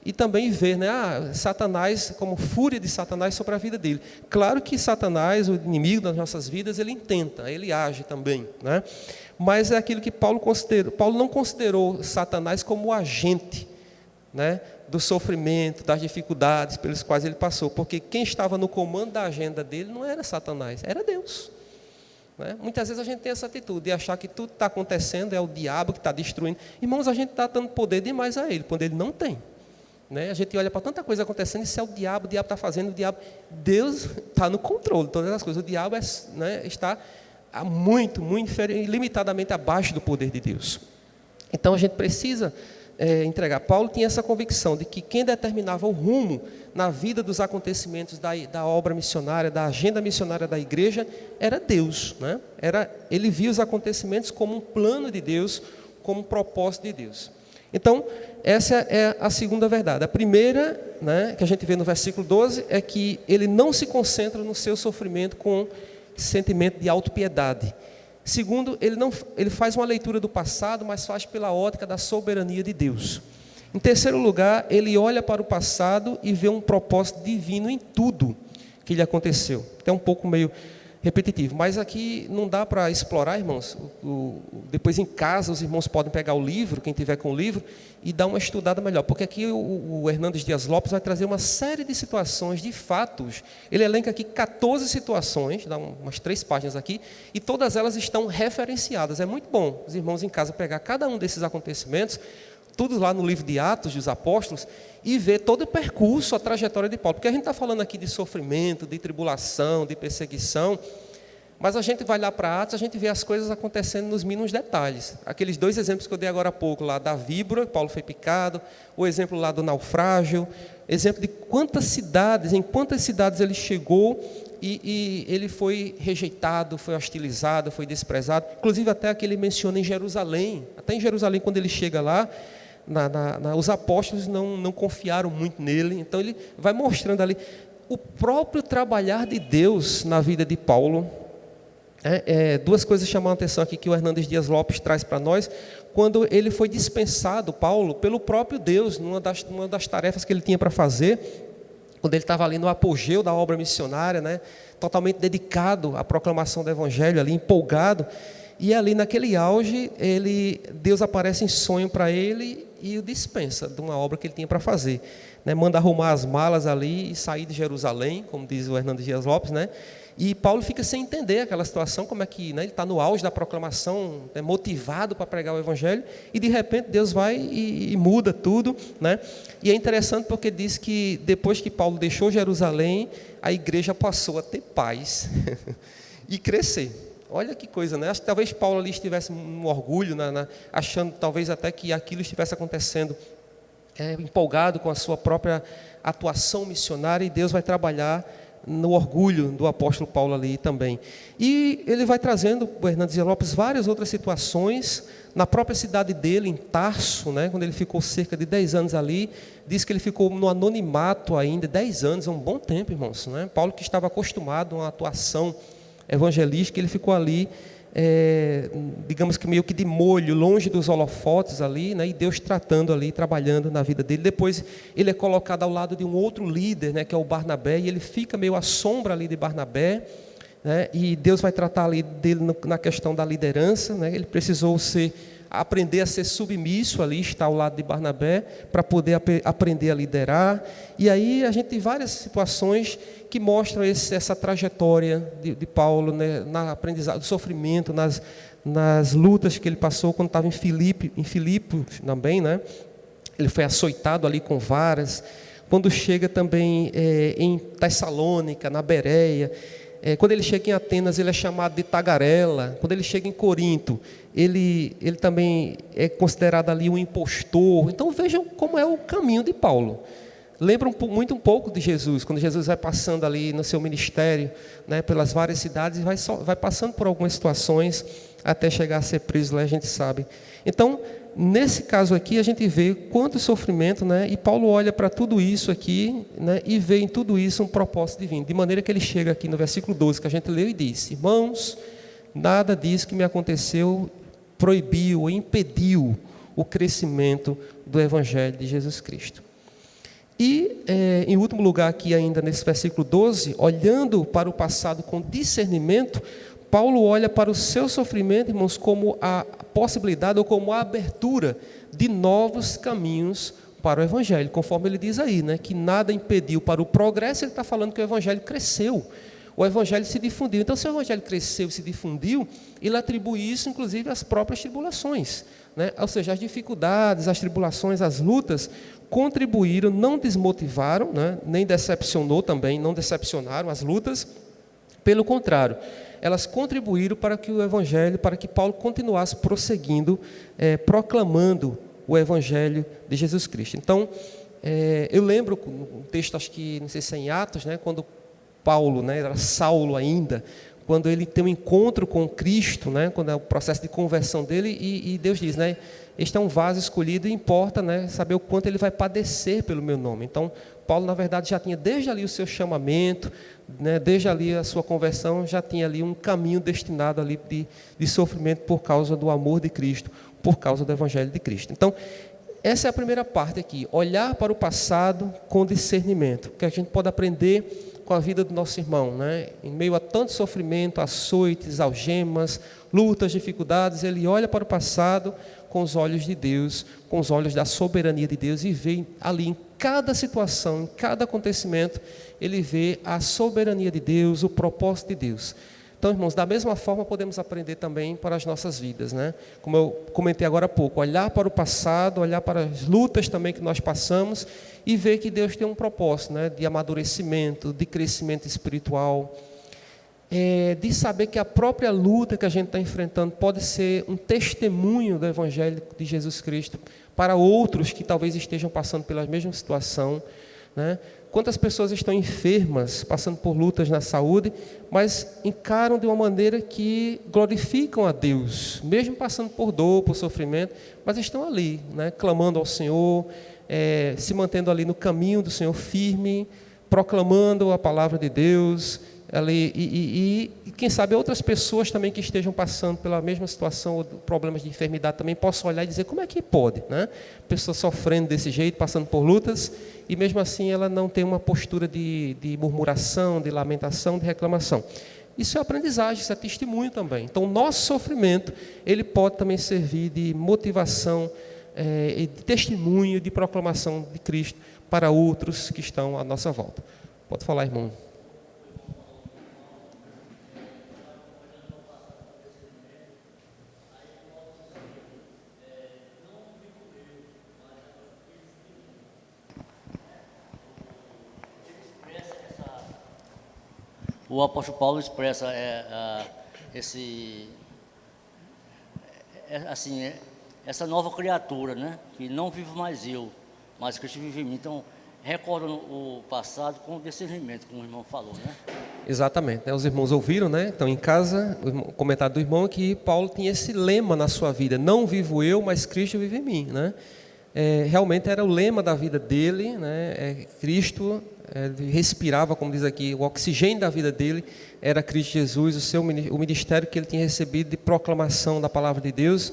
e também ver, né, Satanás, como fúria de Satanás sobre a vida dele. Claro que Satanás, o inimigo das nossas vidas, ele intenta, ele age também, né? Mas é aquilo que Paulo considerou. Paulo não considerou Satanás como o agente, né, do sofrimento, das dificuldades pelos quais ele passou, porque quem estava no comando da agenda dele não era Satanás, era Deus, né? Muitas vezes a gente tem essa atitude de achar que tudo está acontecendo, é o diabo que está destruindo. Irmãos, a gente está dando poder demais a ele, quando ele não tem, né? A gente olha para tanta coisa acontecendo, isso é o diabo está fazendo, Deus está no controle de todas as coisas. O diabo né, está muito limitadamente abaixo do poder de Deus. Então a gente precisa entregar. Paulo tinha essa convicção de que quem determinava o rumo na vida dos acontecimentos da obra missionária, da agenda missionária da igreja, era Deus, né? Ele via os acontecimentos como um plano de Deus, como um propósito de Deus. Então, essa é a segunda verdade. A primeira, né, que a gente vê no versículo 12, é que ele não se concentra no seu sofrimento com sentimento de autopiedade. Segundo, ele faz uma leitura do passado, mas faz pela ótica da soberania de Deus. Em terceiro lugar, ele olha para o passado e vê um propósito divino em tudo que lhe aconteceu. Até um pouco meio repetitivo, mas aqui não dá para explorar, irmãos. Depois em casa os irmãos podem pegar o livro, quem tiver com o livro, e dar uma estudada melhor, porque aqui o Hernandes Dias Lopes vai trazer uma série de situações, de fatos. Ele elenca aqui 14 situações, dá umas 3 páginas aqui, e todas elas estão referenciadas. É muito bom os irmãos em casa pegar cada um desses acontecimentos, tudo lá no livro de Atos dos Apóstolos, e ver todo o percurso, a trajetória de Paulo. Porque a gente está falando aqui de sofrimento, de tribulação, de perseguição, mas a gente vai lá para Atos, a gente vê as coisas acontecendo nos mínimos detalhes. Aqueles 2 exemplos que eu dei agora há pouco, lá da víbora, Paulo foi picado, o exemplo lá do naufrágio, exemplo de em quantas cidades ele chegou e ele foi rejeitado, foi hostilizado, foi desprezado. Inclusive até que ele menciona em Jerusalém. Até em Jerusalém, quando ele chega lá, os apóstolos não confiaram muito nele. Então ele vai mostrando ali o próprio trabalhar de Deus na vida de Paulo. 2 coisas chamam a atenção aqui que o Hernandes Dias Lopes traz para nós. Quando ele foi dispensado, Paulo, pelo próprio Deus, numa das tarefas que ele tinha para fazer, quando ele estava ali no apogeu da obra missionária, né, totalmente dedicado à proclamação do Evangelho, ali empolgado, e ali naquele auge, Deus aparece em sonho para ele e o dispensa de uma obra que ele tinha para fazer, né, manda arrumar as malas ali e sair de Jerusalém, como diz o Hernandes Dias Lopes, né? E Paulo fica sem entender aquela situação, como é que, né, ele está no auge da proclamação, né, motivado para pregar o Evangelho, e de repente Deus vai e muda tudo, né? E é interessante porque diz que depois que Paulo deixou Jerusalém, a igreja passou a ter paz e crescer. Olha que coisa, né? Acho que talvez Paulo ali estivesse um orgulho, achando talvez até que aquilo estivesse acontecendo, empolgado com a sua própria atuação missionária, e Deus vai trabalhar no orgulho do apóstolo Paulo ali também. E ele vai trazendo, o Hernandes Dias Lopes, várias outras situações, na própria cidade dele, em Tarso, né, quando ele ficou cerca de 10 anos ali, diz que ele ficou no anonimato ainda, 10 anos, é um bom tempo, irmãos, né? Paulo, que estava acostumado a uma atuação evangelística, ele ficou ali, digamos que meio que de molho, longe dos holofotes ali, né, e Deus tratando ali, trabalhando na vida dele. Depois ele é colocado ao lado de um outro líder, né, que é o Barnabé, e ele fica meio à sombra ali de Barnabé, né, e Deus vai tratar ali dele na questão da liderança, né. Ele precisou aprender a ser submisso ali, estar ao lado de Barnabé, para poder aprender a liderar. E aí a gente tem várias situações que mostram essa trajetória de Paulo, né, na aprendizagem, do sofrimento, nas lutas que ele passou quando estava em Filipos também, né? Ele foi açoitado ali com varas. Quando chega também em Tessalônica, na Bereia, quando ele chega em Atenas, ele é chamado de tagarela. Quando ele chega em Corinto, ele também é considerado ali um impostor. Então vejam como é o caminho de Paulo. lembra um pouco de Jesus, quando Jesus vai passando ali no seu ministério, né, pelas várias cidades, e vai passando por algumas situações, até chegar a ser preso lá, a gente sabe. Então, nesse caso aqui, a gente vê quanto sofrimento, né, e Paulo olha para tudo isso aqui, né, e vê em tudo isso um propósito divino, de maneira que ele chega aqui no versículo 12, que a gente leu, e diz: irmãos, nada disso que me aconteceu proibiu ou impediu o crescimento do Evangelho de Jesus Cristo. E, em último lugar aqui ainda nesse versículo 12, olhando para o passado com discernimento, Paulo olha para o seu sofrimento, irmãos, como a possibilidade ou como a abertura de novos caminhos para o Evangelho, conforme ele diz aí, né, que nada impediu para o progresso. Ele está falando que o Evangelho cresceu, o Evangelho se difundiu. Então, se o Evangelho cresceu e se difundiu, ele atribui isso, inclusive, às próprias tribulações, né? Ou seja, as dificuldades, as tribulações, as lutas contribuíram, não desmotivaram, né? Nem decepcionou também, não decepcionaram as lutas, pelo contrário, elas contribuíram para que o Evangelho, para que Paulo continuasse prosseguindo, proclamando o Evangelho de Jesus Cristo. Então, eu lembro, um texto, acho que, não sei se é em Atos, né, quando Paulo, né, era Saulo ainda, quando ele tem um encontro com Cristo, né, quando é o processo de conversão dele, e Deus diz, né, este é um vaso escolhido, e importa, né, saber o quanto ele vai padecer pelo meu nome. Então, Paulo, na verdade, já tinha desde ali o seu chamamento, né, desde ali a sua conversão, já tinha ali um caminho destinado ali de sofrimento por causa do amor de Cristo, por causa do Evangelho de Cristo. Então, essa é a primeira parte aqui, olhar para o passado com discernimento, que a gente pode aprender com a vida do nosso irmão, né? Em meio a tanto sofrimento, açoites, algemas, lutas, dificuldades, ele olha para o passado com os olhos de Deus, com os olhos da soberania de Deus, e vê ali em cada situação, em cada acontecimento, ele vê a soberania de Deus, o propósito de Deus. Então, irmãos, da mesma forma podemos aprender também para as nossas vidas, né? Como eu comentei agora há pouco, olhar para o passado, olhar para as lutas também que nós passamos e ver que Deus tem um propósito, né? De amadurecimento, de crescimento espiritual, de saber que a própria luta que a gente está enfrentando pode ser um testemunho do Evangelho de Jesus Cristo para outros que talvez estejam passando pela mesma situação, né? Quantas pessoas estão enfermas, passando por lutas na saúde, mas encaram de uma maneira que glorificam a Deus, mesmo passando por dor, por sofrimento, mas estão ali, né, clamando ao Senhor, se mantendo ali no caminho do Senhor firme, proclamando a palavra de Deus, ali, e quem sabe outras pessoas também que estejam passando pela mesma situação, ou problemas de enfermidade também, possam olhar e dizer, como é que pode, né? Pessoa sofrendo desse jeito, passando por lutas, e mesmo assim ela não tem uma postura de murmuração, de lamentação, de reclamação. Isso é aprendizagem, isso é testemunho também. Então, o nosso sofrimento, ele pode também servir de motivação, de testemunho, de proclamação de Cristo para outros que estão à nossa volta. Pode falar, irmão. O apóstolo Paulo expressa essa nova criatura, né? Que não vivo mais eu, mas Cristo vive em mim. Então, recordando o passado com discernimento, como o irmão falou, né? Exatamente, né? Os irmãos ouviram, né? Então, em casa, o comentário do irmão é que Paulo tinha esse lema na sua vida: não vivo eu, mas Cristo vive em mim, né? Realmente era o lema da vida dele, né? Cristo, ele respirava, como diz aqui, o oxigênio da vida dele era Cristo Jesus, o ministério que ele tinha recebido de proclamação da palavra de Deus,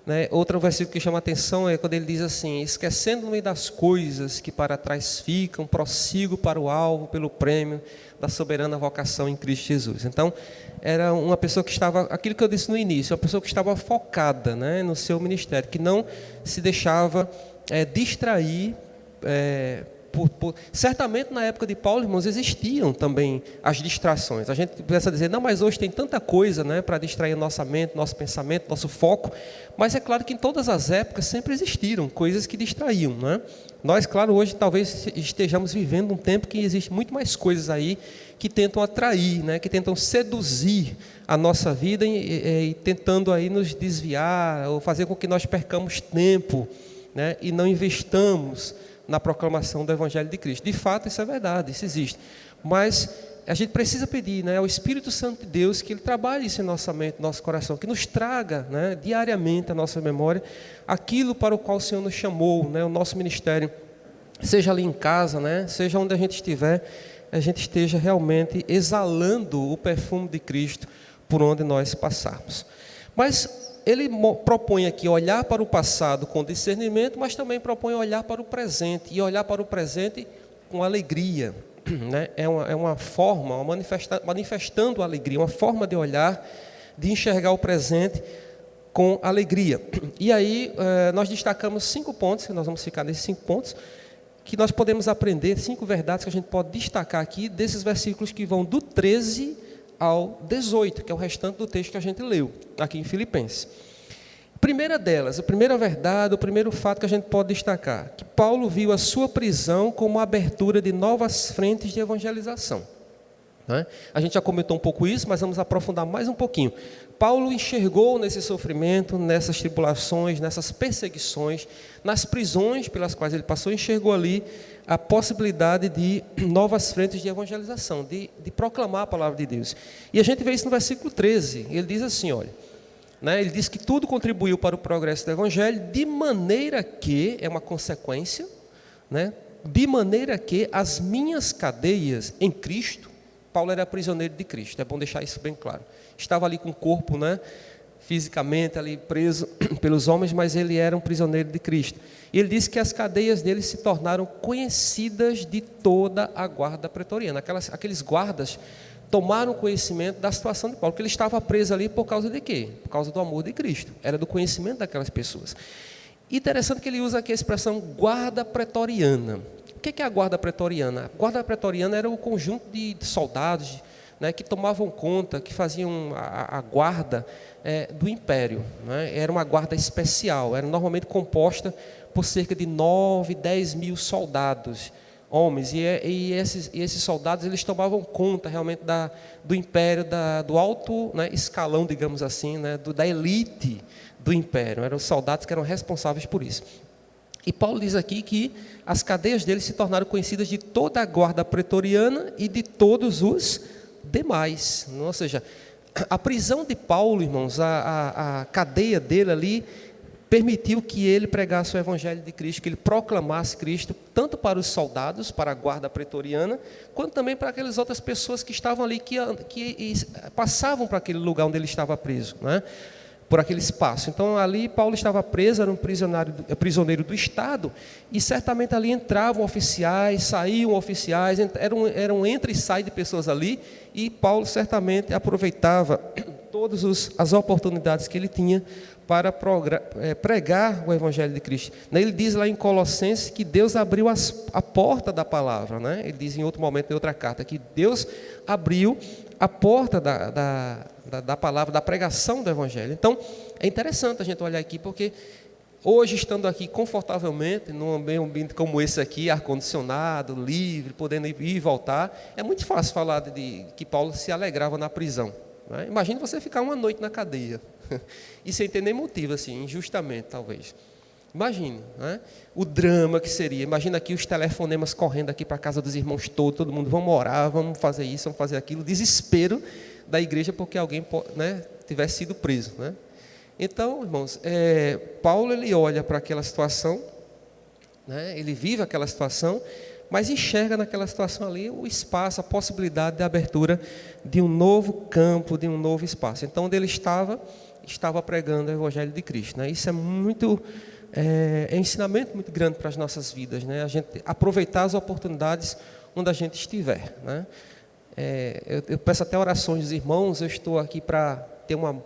né? Outro versículo que chama a atenção é quando ele diz assim: esquecendo-me das coisas que para trás ficam, prossigo para o alvo pelo prêmio da soberana vocação em Cristo Jesus. Então, era uma pessoa que estava, aquilo que eu disse no início, uma pessoa que estava focada, né, no seu ministério, que não se deixava distrair. Certamente na época de Paulo, irmãos, existiam também as distrações. A gente começa a dizer, não, mas hoje tem tanta coisa, né, para distrair nossa mente, nosso pensamento, nosso foco. Mas é claro que em todas as épocas sempre existiram coisas que distraíam, né? Nós, claro, hoje talvez estejamos vivendo um tempo que existe muito mais coisas aí que tentam atrair, né, que tentam seduzir a nossa vida e tentando aí nos desviar ou fazer com que nós percamos tempo, né, e não investamos na proclamação do Evangelho de Cristo. De fato, isso é verdade, isso existe. Mas a gente precisa pedir, né, ao Espírito Santo de Deus que Ele trabalhe isso em nossa mente, nosso coração, que nos traga, né, diariamente à nossa memória aquilo para o qual o Senhor nos chamou, né, o nosso ministério, seja ali em casa, né, seja onde a gente estiver, a gente esteja realmente exalando o perfume de Cristo por onde nós passarmos. Mas ele propõe aqui olhar para o passado com discernimento, mas também propõe olhar para o presente, e olhar para o presente com alegria. Né? É uma forma, manifestando alegria, uma forma de olhar, de enxergar o presente com alegria. E aí nós destacamos 5 pontos, que nós vamos ficar nesses 5 pontos, que nós podemos aprender, 5 verdades que a gente pode destacar aqui, desses versículos que vão do 13 ao 18, que é o restante do texto que a gente leu, aqui em Filipenses. Primeira delas, a primeira verdade, o primeiro fato que a gente pode destacar, que Paulo viu a sua prisão como a abertura de novas frentes de evangelização. Né? A gente já comentou um pouco isso, mas vamos aprofundar mais um pouquinho. Paulo enxergou nesse sofrimento, nessas tribulações, nessas perseguições, nas prisões pelas quais ele passou, enxergou ali a possibilidade de novas frentes de evangelização, de proclamar a palavra de Deus. E a gente vê isso no versículo 13, ele diz assim, olha, né, ele diz que tudo contribuiu para o progresso do Evangelho, de maneira que, é uma consequência, né, de maneira que as minhas cadeias em Cristo, Paulo era prisioneiro de Cristo, é bom deixar isso bem claro. Estava ali com o corpo, né, fisicamente ali preso pelos homens, mas ele era um prisioneiro de Cristo. E ele disse que as cadeias dele se tornaram conhecidas de toda a guarda pretoriana. Aqueles guardas tomaram conhecimento da situação de Paulo, porque ele estava preso ali por causa de quê? Por causa do amor de Cristo, era do conhecimento daquelas pessoas. Interessante que ele usa aqui a expressão guarda pretoriana. O que é a guarda pretoriana? A guarda pretoriana era o conjunto de soldados, né, que tomavam conta, que faziam a guarda do império. Né? Era uma guarda especial, era normalmente composta por cerca de 9, 10 mil soldados, homens, e esses soldados eles tomavam conta realmente do império, do alto, né, escalão, digamos assim, né, da elite do império. Eram os soldados que eram responsáveis por isso. E Paulo diz aqui que as cadeias dele se tornaram conhecidas de toda a guarda pretoriana e de todos os demais. Ou seja, a prisão de Paulo, irmãos, a cadeia dele ali, permitiu que ele pregasse o Evangelho de Cristo, que ele proclamasse Cristo, tanto para os soldados, para a guarda pretoriana, quanto também para aquelas outras pessoas que estavam ali, que passavam para aquele lugar onde ele estava preso, né? Por aquele espaço. Então ali Paulo estava preso, era um prisioneiro do Estado, e certamente ali entravam oficiais, saíam oficiais, era um entra e sai de pessoas ali, e Paulo certamente aproveitava todas as oportunidades que ele tinha para pregar o Evangelho de Cristo. Ele diz lá em Colossenses que Deus abriu a porta da palavra, né? Ele diz em outro momento, em outra carta, que Deus abriu a porta da palavra, da pregação do Evangelho. Então, é interessante a gente olhar aqui, porque hoje, estando aqui confortavelmente, num ambiente como esse aqui, ar-condicionado, livre, podendo ir e voltar, é muito fácil falar de que Paulo se alegrava na prisão. Né? Imagine você ficar uma noite na cadeia, e sem ter nem motivo, assim, injustamente, talvez. Imagine, né? O drama que seria. Imagina aqui os telefonemas correndo aqui para a casa dos irmãos todos, todo mundo, vamos orar, vamos fazer isso, vamos fazer aquilo. Desespero da igreja porque alguém, né, tivesse sido preso. Né? Então, irmãos, Paulo ele olha para aquela situação, né, ele vive aquela situação, mas enxerga naquela situação ali o espaço, a possibilidade de abertura de um novo campo, de um novo espaço. Então, onde ele estava pregando o Evangelho de Cristo. Né? Isso é muito... É um ensinamento muito grande para as nossas vidas, né? A gente aproveitar as oportunidades onde a gente estiver, né? Eu peço até orações dos irmãos. Eu estou aqui para ter uma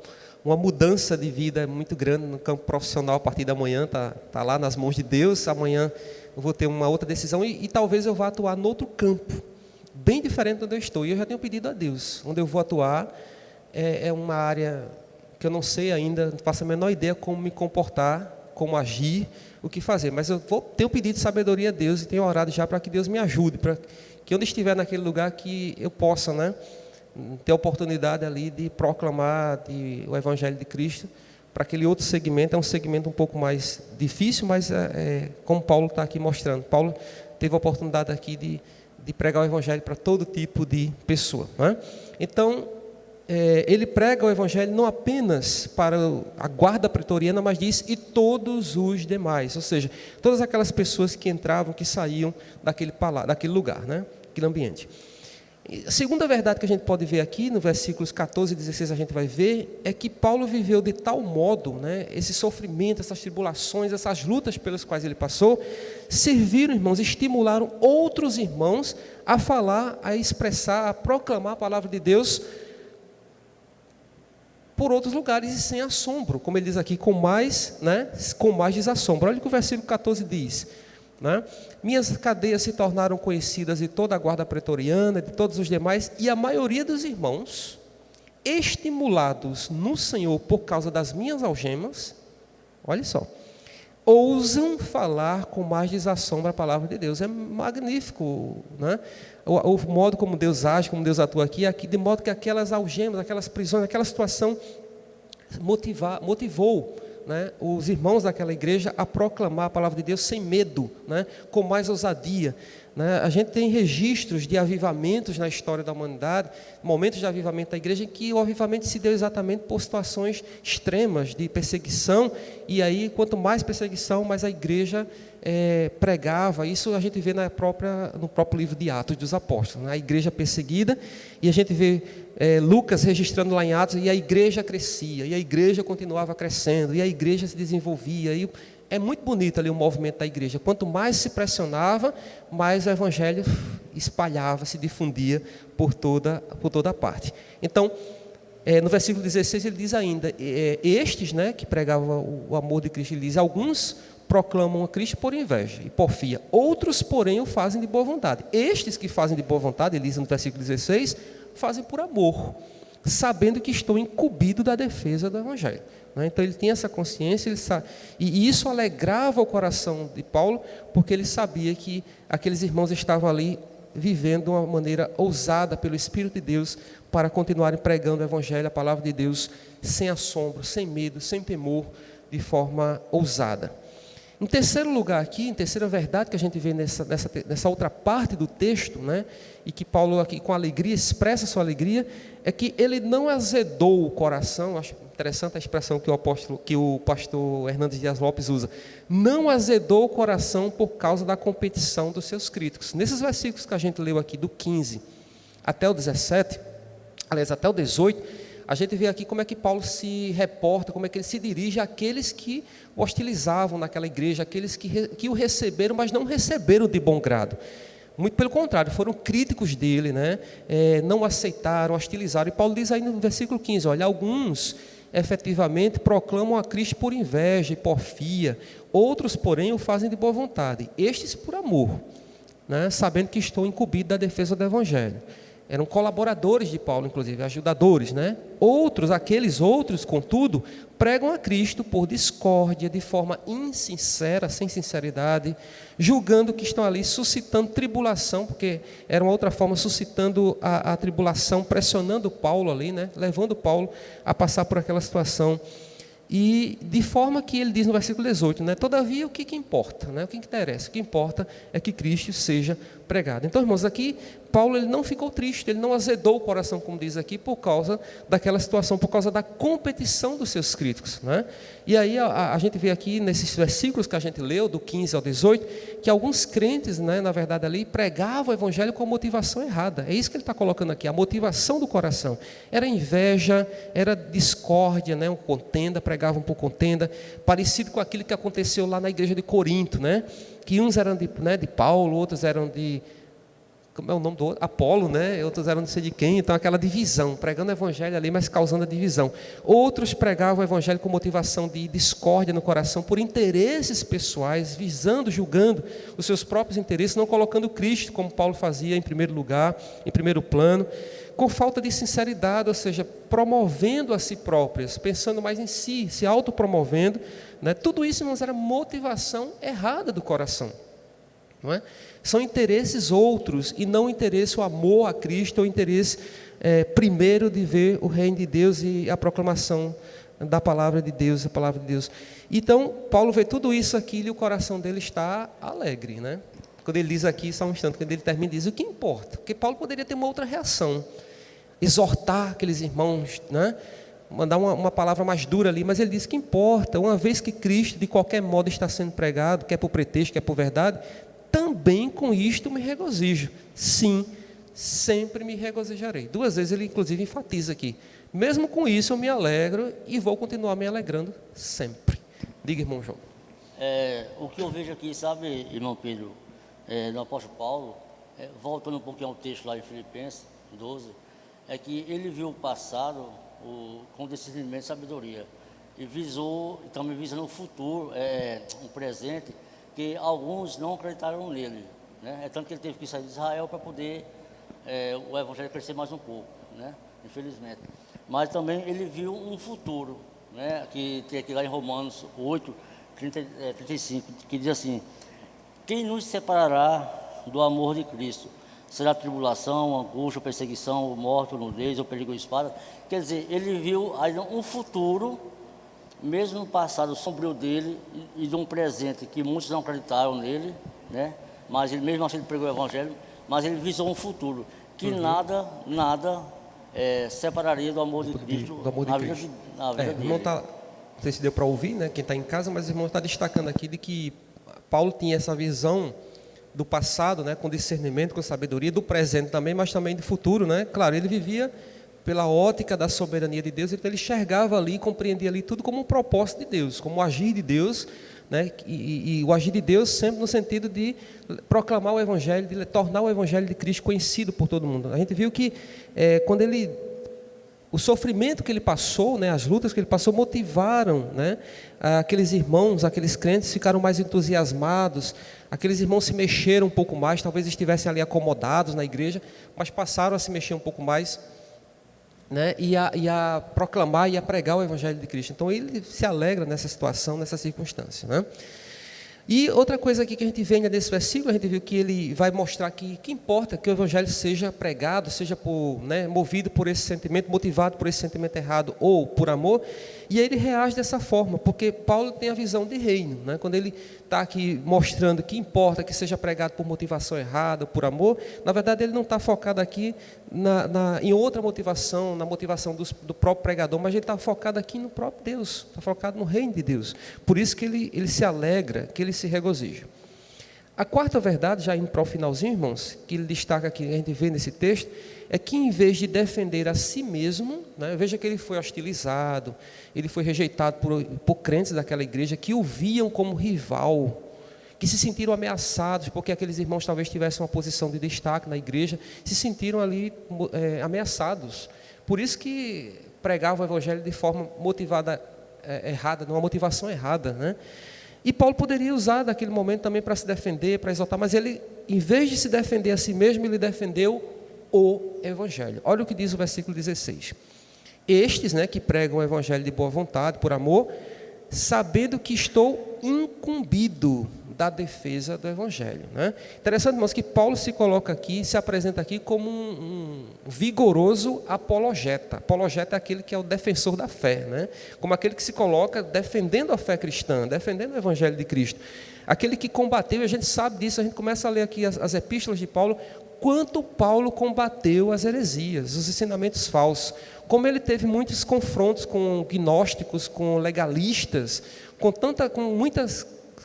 mudança de vida muito grande no campo profissional a partir da manhã, tá lá nas mãos de Deus. Amanhã eu vou ter uma outra decisão e talvez eu vá atuar no outro campo, bem diferente de onde eu estou. E eu já tenho pedido a Deus, onde eu vou atuar é uma área que eu não sei ainda, não faço a menor ideia como me comportar, como agir, o que fazer, mas eu tenho pedido sabedoria a Deus e tenho orado já para que Deus me ajude, para que onde estiver naquele lugar que eu possa, né, ter a oportunidade ali de proclamar o Evangelho de Cristo para aquele outro segmento, é um segmento um pouco mais difícil, mas como Paulo está aqui mostrando. Paulo teve a oportunidade aqui de pregar o evangelho para todo tipo de pessoa, né? Então, ele prega o evangelho não apenas para a guarda pretoriana, mas diz, e todos os demais, ou seja, todas aquelas pessoas que entravam, que saíam daquele lugar, né? Aquele ambiente. A segunda verdade que a gente pode ver aqui, no versículos 14 e 16 a gente vai ver, é que Paulo viveu de tal modo, né, esse sofrimento, essas tribulações, essas lutas pelas quais ele passou, serviram, irmãos, estimularam outros irmãos a falar, a expressar, a proclamar a palavra de Deus por outros lugares e sem assombro, como ele diz aqui, com mais desassombro. Olha o que o versículo 14 diz, né? Minhas cadeias se tornaram conhecidas de toda a guarda pretoriana, de todos os demais, e a maioria dos irmãos, estimulados no Senhor por causa das minhas algemas, olha só, ousam falar com mais desassombro a palavra de Deus. É magnífico, né? O modo como Deus age, como Deus atua aqui, de modo que aquelas algemas, aquelas prisões, aquela situação motivou, né, os irmãos daquela igreja a proclamar a palavra de Deus sem medo, né, com mais ousadia, né? A gente tem registros de avivamentos na história da humanidade, momentos de avivamento da igreja em que o avivamento se deu exatamente por situações extremas de perseguição, e aí quanto mais perseguição, mais a igreja pregava. Isso a gente vê no próprio livro de Atos dos Apóstolos, né? A igreja perseguida, e a gente vê Lucas registrando lá em Atos, e a igreja crescia, e a igreja continuava crescendo, e a igreja se desenvolvia, e é muito bonito ali o movimento da igreja. Quanto mais se pressionava, mais o evangelho espalhava, se difundia por toda parte. Então, no versículo 16 ele diz ainda, estes, né, que pregavam o amor de Cristo, ele diz, alguns proclamam a Cristo por inveja e porfia, outros, porém, o fazem de boa vontade. Estes que fazem de boa vontade, ele diz no versículo 16, fazem por amor, sabendo que estou incumbido da defesa do evangelho. Então ele tinha essa consciência, e isso alegrava o coração de Paulo, porque ele sabia que aqueles irmãos estavam ali vivendo de uma maneira ousada pelo Espírito de Deus para continuarem pregando o evangelho, a palavra de Deus, sem assombro, sem medo, sem temor, de forma ousada. Em terceiro lugar aqui, em terceira verdade que a gente vê nessa outra parte do texto, né, e que Paulo aqui com alegria expressa sua alegria, é que ele não azedou o coração. Acho interessante a expressão que o pastor Hernandes Dias Lopes usa, não azedou o coração por causa da competição dos seus críticos. Nesses versículos que a gente leu aqui, do 15 até o 17, aliás, até o 18, a gente vê aqui como é que Paulo se reporta, como é que ele se dirige àqueles que o hostilizavam naquela igreja, aqueles que o receberam, mas não receberam de bom grado. Muito pelo contrário, foram críticos dele, né? Não aceitaram, hostilizaram. E Paulo diz aí no versículo 15, olha, alguns efetivamente proclamam a Cristo por inveja e porfia, outros, porém, o fazem de boa vontade, estes por amor, né? Sabendo que estou incumbido da defesa do evangelho. Eram colaboradores de Paulo, inclusive, ajudadores, né? Aqueles outros, contudo, pregam a Cristo por discórdia, de forma insincera, sem sinceridade, julgando que estão ali suscitando tribulação, porque era uma outra forma, suscitando a tribulação, pressionando Paulo ali, né? Levando Paulo a passar por aquela situação. E de forma que ele diz no versículo 18, né? Todavia, o que importa? Né? O que interessa? O que importa é que Cristo seja pregado. Então, irmãos, aqui Paulo ele não ficou triste, ele não azedou o coração, como diz aqui, por causa daquela situação, por causa da competição dos seus críticos, né? E aí a gente vê aqui nesses versículos que a gente leu, do 15 ao 18, que alguns crentes, né, na verdade ali, pregavam o evangelho com a motivação errada. É isso que ele está colocando aqui, a motivação do coração. Era inveja, era discórdia, né, contenda, pregavam por contenda, parecido com aquilo que aconteceu lá na igreja de Corinto, né? Que uns eram de Paulo, outros eram de... Como é o nome do outro? Apolo, né? Outros eram não sei de quem. Então aquela divisão, pregando o evangelho ali, mas causando a divisão. Outros pregavam o evangelho com motivação de discórdia no coração, por interesses pessoais, visando, julgando os seus próprios interesses, não colocando Cristo, como Paulo fazia, em primeiro lugar, em primeiro plano, com falta de sinceridade, ou seja, promovendo a si próprios, pensando mais em si, se autopromovendo, né? Tudo isso, irmãos, era motivação errada do coração. Não é? São interesses outros e não interesse o amor a Cristo, ou interesse primeiro de ver o reino de Deus e a proclamação da palavra de Deus, a palavra de Deus. Então, Paulo vê tudo isso aqui e o coração dele está alegre, né? Quando ele diz aqui, só um instante, quando ele termina, diz o que importa, porque Paulo poderia ter uma outra reação, exortar aqueles irmãos, né? Mandar uma palavra mais dura ali, mas ele diz que importa, uma vez que Cristo de qualquer modo está sendo pregado, quer por pretexto, quer por verdade, também com isto me regozijo. Sim, sempre me regozijarei. 2 vezes ele inclusive enfatiza aqui, mesmo com isso eu me alegro e vou continuar me alegrando sempre. Diga, irmão João. O que eu vejo aqui, sabe, irmão Pedro, do apóstolo Paulo, voltando um pouquinho ao texto lá em Filipenses 12, é que ele viu o passado com discernimento e sabedoria, e também visando o futuro, um presente, que alguns não acreditaram nele, né? É tanto que ele teve que sair de Israel para poder o evangelho crescer mais um pouco, né? Infelizmente. Mas também ele viu um futuro, né? Que tem aqui lá em Romanos 8, 35, que diz assim: quem nos separará do amor de Cristo? Será tribulação, angústia, perseguição, morte, nudez, ou perigo de espada? Quer dizer, ele viu um futuro, mesmo no passado sombrio dele, e de um presente que muitos não acreditaram nele, né? Mas ele, mesmo assim, ele pregou o evangelho, mas ele visou um futuro, que nada separaria do amor de Cristo, do amor de Cristo. Na vida dele. Não sei se deu para ouvir, né, quem está em casa, mas o irmão está destacando aqui de que Paulo tinha essa visão do passado, né, com discernimento, com sabedoria, do presente também, mas também do futuro, né? Claro, ele vivia pela ótica da soberania de Deus, então ele enxergava ali, compreendia ali tudo como um propósito de Deus, como o agir de Deus, né? E o agir de Deus sempre no sentido de proclamar o Evangelho, de tornar o Evangelho de Cristo conhecido por todo mundo. A gente viu que quando o sofrimento que ele passou, né, as lutas que ele passou, motivaram, né, aqueles irmãos, aqueles crentes ficaram mais entusiasmados, aqueles irmãos se mexeram um pouco mais, talvez estivessem ali acomodados na igreja, mas passaram a se mexer um pouco mais, né, e a proclamar e a pregar o Evangelho de Cristo. Então ele se alegra nessa situação, nessa circunstância, né? E outra coisa aqui que a gente vê nesse versículo, a gente viu que ele vai mostrar que importa que o Evangelho seja pregado, seja movido por esse sentimento, motivado por esse sentimento errado ou por amor, e aí ele reage dessa forma, porque Paulo tem a visão de reino, né? Quando ele está aqui mostrando que importa que seja pregado por motivação errada, por amor, na verdade ele não está focado aqui em outra motivação, na motivação do próprio pregador, mas ele está focado aqui no próprio Deus, está focado no reino de Deus. Por isso que ele se alegra, que ele se regozija. A quarta verdade, já indo para o finalzinho, irmãos, que ele destaca aqui, a gente vê nesse texto, é que em vez de defender a si mesmo, né, veja que ele foi hostilizado, ele foi rejeitado por crentes daquela igreja que o viam como rival, que se sentiram ameaçados, porque aqueles irmãos talvez tivessem uma posição de destaque na igreja, se sentiram ali ameaçados. Por isso que pregavam o evangelho de forma motivada errada, numa motivação errada, né? E Paulo poderia usar daquele momento também para se defender, para exaltar, mas ele, em vez de se defender a si mesmo, ele defendeu o Evangelho. Olha o que diz o versículo 16. Estes, né, que pregam o Evangelho de boa vontade, por amor, sabendo que estou incumbido da defesa do Evangelho, né? Interessante, irmãos, que Paulo se coloca aqui, se apresenta aqui como um vigoroso apologeta. Apologeta é aquele que é o defensor da fé, né? Como aquele que se coloca defendendo a fé cristã, defendendo o Evangelho de Cristo. Aquele que combateu, e a gente sabe disso, a gente começa a ler aqui as epístolas de Paulo, quanto Paulo combateu as heresias, os ensinamentos falsos, como ele teve muitos confrontos com gnósticos, com legalistas, com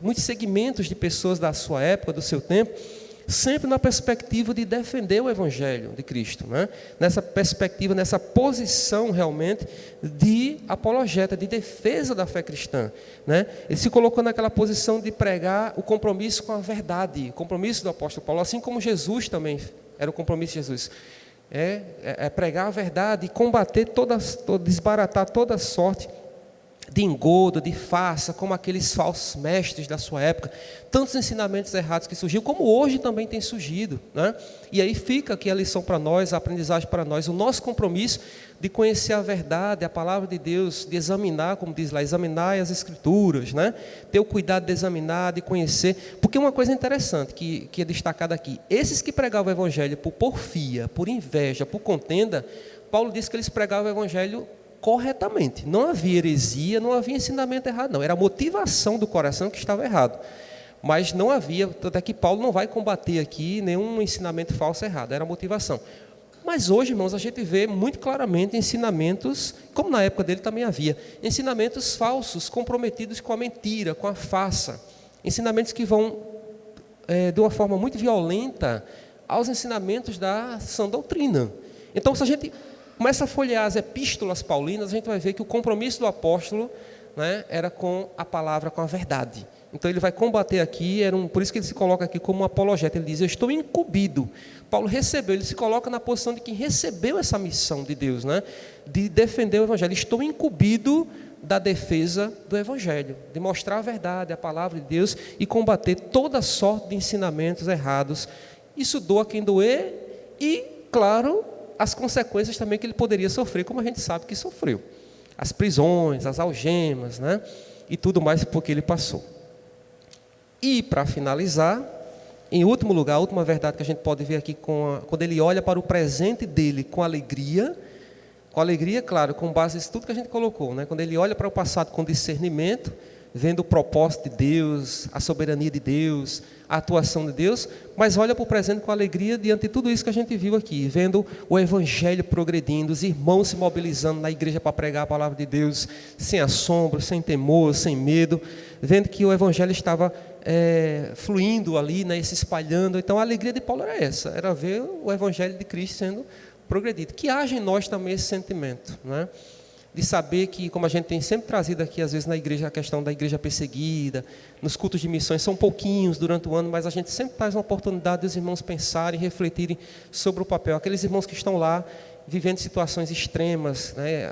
muitos segmentos de pessoas da sua época, do seu tempo, sempre na perspectiva de defender o Evangelho de Cristo, né? Nessa perspectiva, nessa posição realmente de apologeta, de defesa da fé cristã, né? Ele se colocou naquela posição de pregar o compromisso com a verdade, o compromisso do apóstolo Paulo, assim como Jesus também era o compromisso de Jesus. Pregar a verdade e combater desbaratar toda sorte de engodo, de farsa, como aqueles falsos mestres da sua época, tantos ensinamentos errados que surgiram, como hoje também tem surgido, né? E aí fica aqui a lição para nós, a aprendizagem para nós, o nosso compromisso de conhecer a verdade, a palavra de Deus, de examinar, como diz lá, examinar as escrituras, né? Ter o cuidado de examinar, de conhecer, porque uma coisa interessante que é destacada aqui, esses que pregavam o Evangelho por porfia, por inveja, por contenda, Paulo disse que eles pregavam o Evangelho corretamente. Não havia heresia, não havia ensinamento errado, não. Era a motivação do coração que estava errado. Mas não havia, tanto é que Paulo não vai combater aqui nenhum ensinamento falso errado, era a motivação. Mas hoje, irmãos, a gente vê muito claramente ensinamentos, como na época dele também havia, ensinamentos falsos, comprometidos com a mentira, com a farsa. Ensinamentos que vão, de uma forma muito violenta, aos ensinamentos da sã doutrina. Então, se a gente começa a folhear as epístolas paulinas, a gente vai ver que o compromisso do apóstolo, né, era com a palavra, com a verdade. Então ele vai combater aqui, por isso que ele se coloca aqui como um apologeta. Ele diz: eu estou incumbido. Paulo recebeu, ele se coloca na posição de quem recebeu essa missão de Deus, né, de defender o evangelho. Estou incumbido da defesa do evangelho, de mostrar a verdade, a palavra de Deus e combater toda sorte de ensinamentos errados. Isso doa quem doer e, claro, as consequências também que ele poderia sofrer, como a gente sabe que sofreu. As prisões, as algemas, né, e tudo mais porque ele passou. E, para finalizar, em último lugar, a última verdade que a gente pode ver aqui, quando ele olha para o presente dele com alegria, claro, com base em tudo que a gente colocou, né? Quando ele olha para o passado com discernimento, vendo o propósito de Deus, a soberania de Deus, a atuação de Deus, mas olha para o presente com alegria diante de tudo isso que a gente viu aqui, vendo o evangelho progredindo, os irmãos se mobilizando na igreja para pregar a palavra de Deus, sem assombro, sem temor, sem medo, vendo que o evangelho estava fluindo ali, né, se espalhando. Então a alegria de Paulo era essa, era ver o evangelho de Cristo sendo progredido. Que haja em nós também esse sentimento, né? De saber que, como a gente tem sempre trazido aqui, às vezes na igreja, a questão da igreja perseguida, nos cultos de missões, são pouquinhos durante o ano, mas a gente sempre traz uma oportunidade dos irmãos pensarem, refletirem sobre o papel. Aqueles irmãos que estão lá, vivendo situações extremas, né,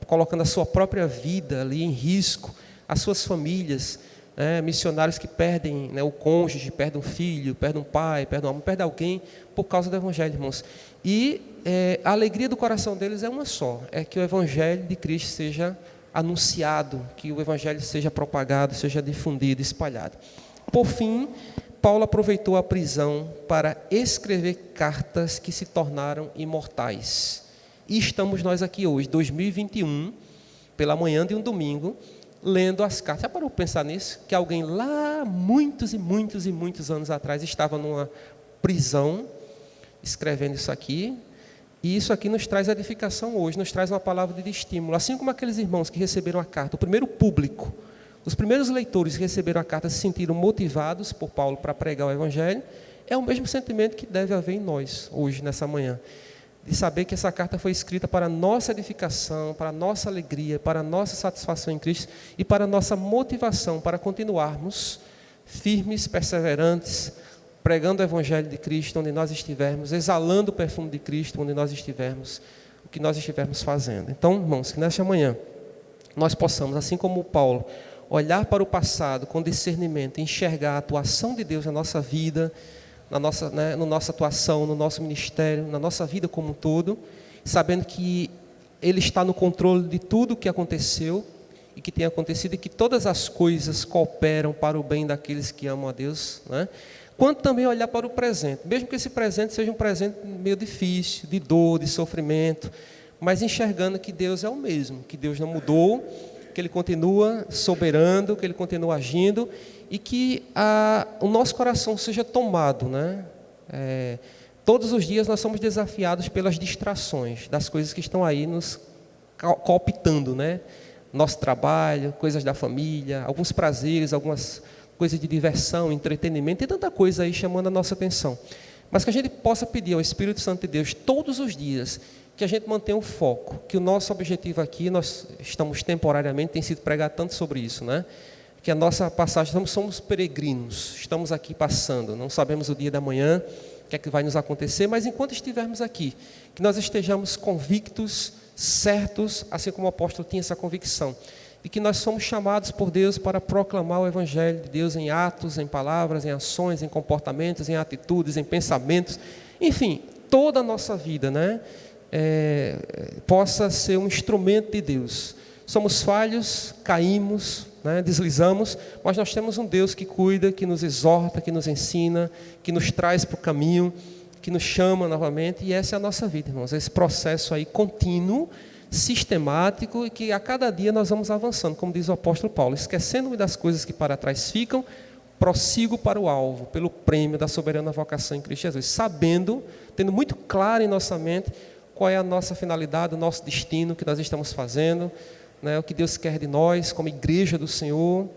colocando a sua própria vida ali em risco, as suas famílias, missionários que perdem, né, o cônjuge, perdem um filho, perdem um pai, perdem uma mãe, perdem alguém por causa do evangelho, irmãos. E a alegria do coração deles é uma só, é que o evangelho de Cristo seja anunciado, que o evangelho seja propagado, seja difundido, espalhado. Por fim, Paulo aproveitou a prisão para escrever cartas que se tornaram imortais. E estamos nós aqui hoje, 2021, pela manhã de um domingo, lendo as cartas. Já parou para pensar nisso? Que alguém lá, muitos e muitos e muitos anos atrás, estava numa prisão, escrevendo isso aqui, e isso aqui nos traz edificação hoje, nos traz uma palavra de estímulo, assim como aqueles irmãos que receberam a carta, o primeiro público, os primeiros leitores que receberam a carta se sentiram motivados por Paulo para pregar o evangelho, é o mesmo sentimento que deve haver em nós, hoje, nessa manhã, de saber que essa carta foi escrita para a nossa edificação, para a nossa alegria, para a nossa satisfação em Cristo e para a nossa motivação para continuarmos firmes, perseverantes, pregando o evangelho de Cristo onde nós estivermos, exalando o perfume de Cristo onde nós estivermos, o que nós estivermos fazendo. Então, irmãos, que nesta manhã nós possamos, assim como Paulo, olhar para o passado com discernimento, enxergar a atuação de Deus na nossa vida, na nossa atuação, no nosso ministério, na nossa vida como um todo, sabendo que Ele está no controle de tudo o que aconteceu e que tem acontecido, e que todas as coisas cooperam para o bem daqueles que amam a Deus, né? Quanto também olhar para o presente, mesmo que esse presente seja um presente meio difícil, de dor, de sofrimento, mas enxergando que Deus é o mesmo, que Deus não mudou, que Ele continua soberano, que Ele continua agindo, e que o nosso coração seja tomado, né? Todos os dias nós somos desafiados pelas distrações, das coisas que estão aí nos cooptando, né? Nosso trabalho, coisas da família, alguns prazeres, algumas coisas de diversão, entretenimento, tem tanta coisa aí chamando a nossa atenção. Mas que a gente possa pedir ao Espírito Santo de Deus todos os dias, que a gente mantenha o foco, que o nosso objetivo aqui, nós estamos temporariamente, tem sido pregar tanto sobre isso, né? Que a nossa passagem, somos peregrinos, estamos aqui passando, não sabemos o dia da manhã, o que é que vai nos acontecer, mas enquanto estivermos aqui, que nós estejamos convictos, certos, assim como o apóstolo tinha essa convicção, de que nós somos chamados por Deus para proclamar o evangelho de Deus em atos, em palavras, em ações, em comportamentos, em atitudes, em pensamentos, enfim, toda a nossa vida, né, possa ser um instrumento de Deus. Somos falhos, caímos, né, deslizamos, mas nós temos um Deus que cuida, que nos exorta, que nos ensina, que nos traz para o caminho, que nos chama novamente, e essa é a nossa vida, irmãos, esse processo aí contínuo sistemático e que a cada dia nós vamos avançando, como diz o apóstolo Paulo, esquecendo-me das coisas que para trás ficam, prossigo para o alvo, pelo prêmio da soberana vocação em Cristo Jesus, sabendo, tendo muito claro em nossa mente qual é a nossa finalidade, o nosso destino, o que nós estamos fazendo, né, o que Deus quer de nós, como igreja do Senhor,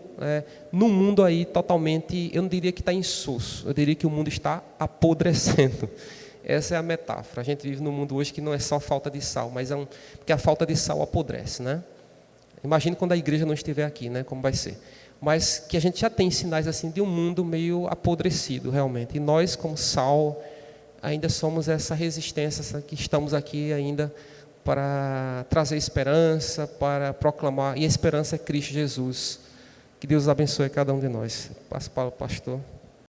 num mundo aí totalmente, eu não diria que está insosso, eu diria que o mundo está apodrecendo. Essa é a metáfora. A gente vive num mundo hoje que não é só falta de sal, mas porque a falta de sal apodrece, né? Imagine quando a igreja não estiver aqui, né? Como vai ser. Mas que a gente já tem sinais assim de um mundo meio apodrecido, realmente. E nós, como sal, ainda somos essa resistência que estamos aqui ainda para trazer esperança, para proclamar. E a esperança é Cristo Jesus. Que Deus abençoe cada um de nós. Passo para o pastor.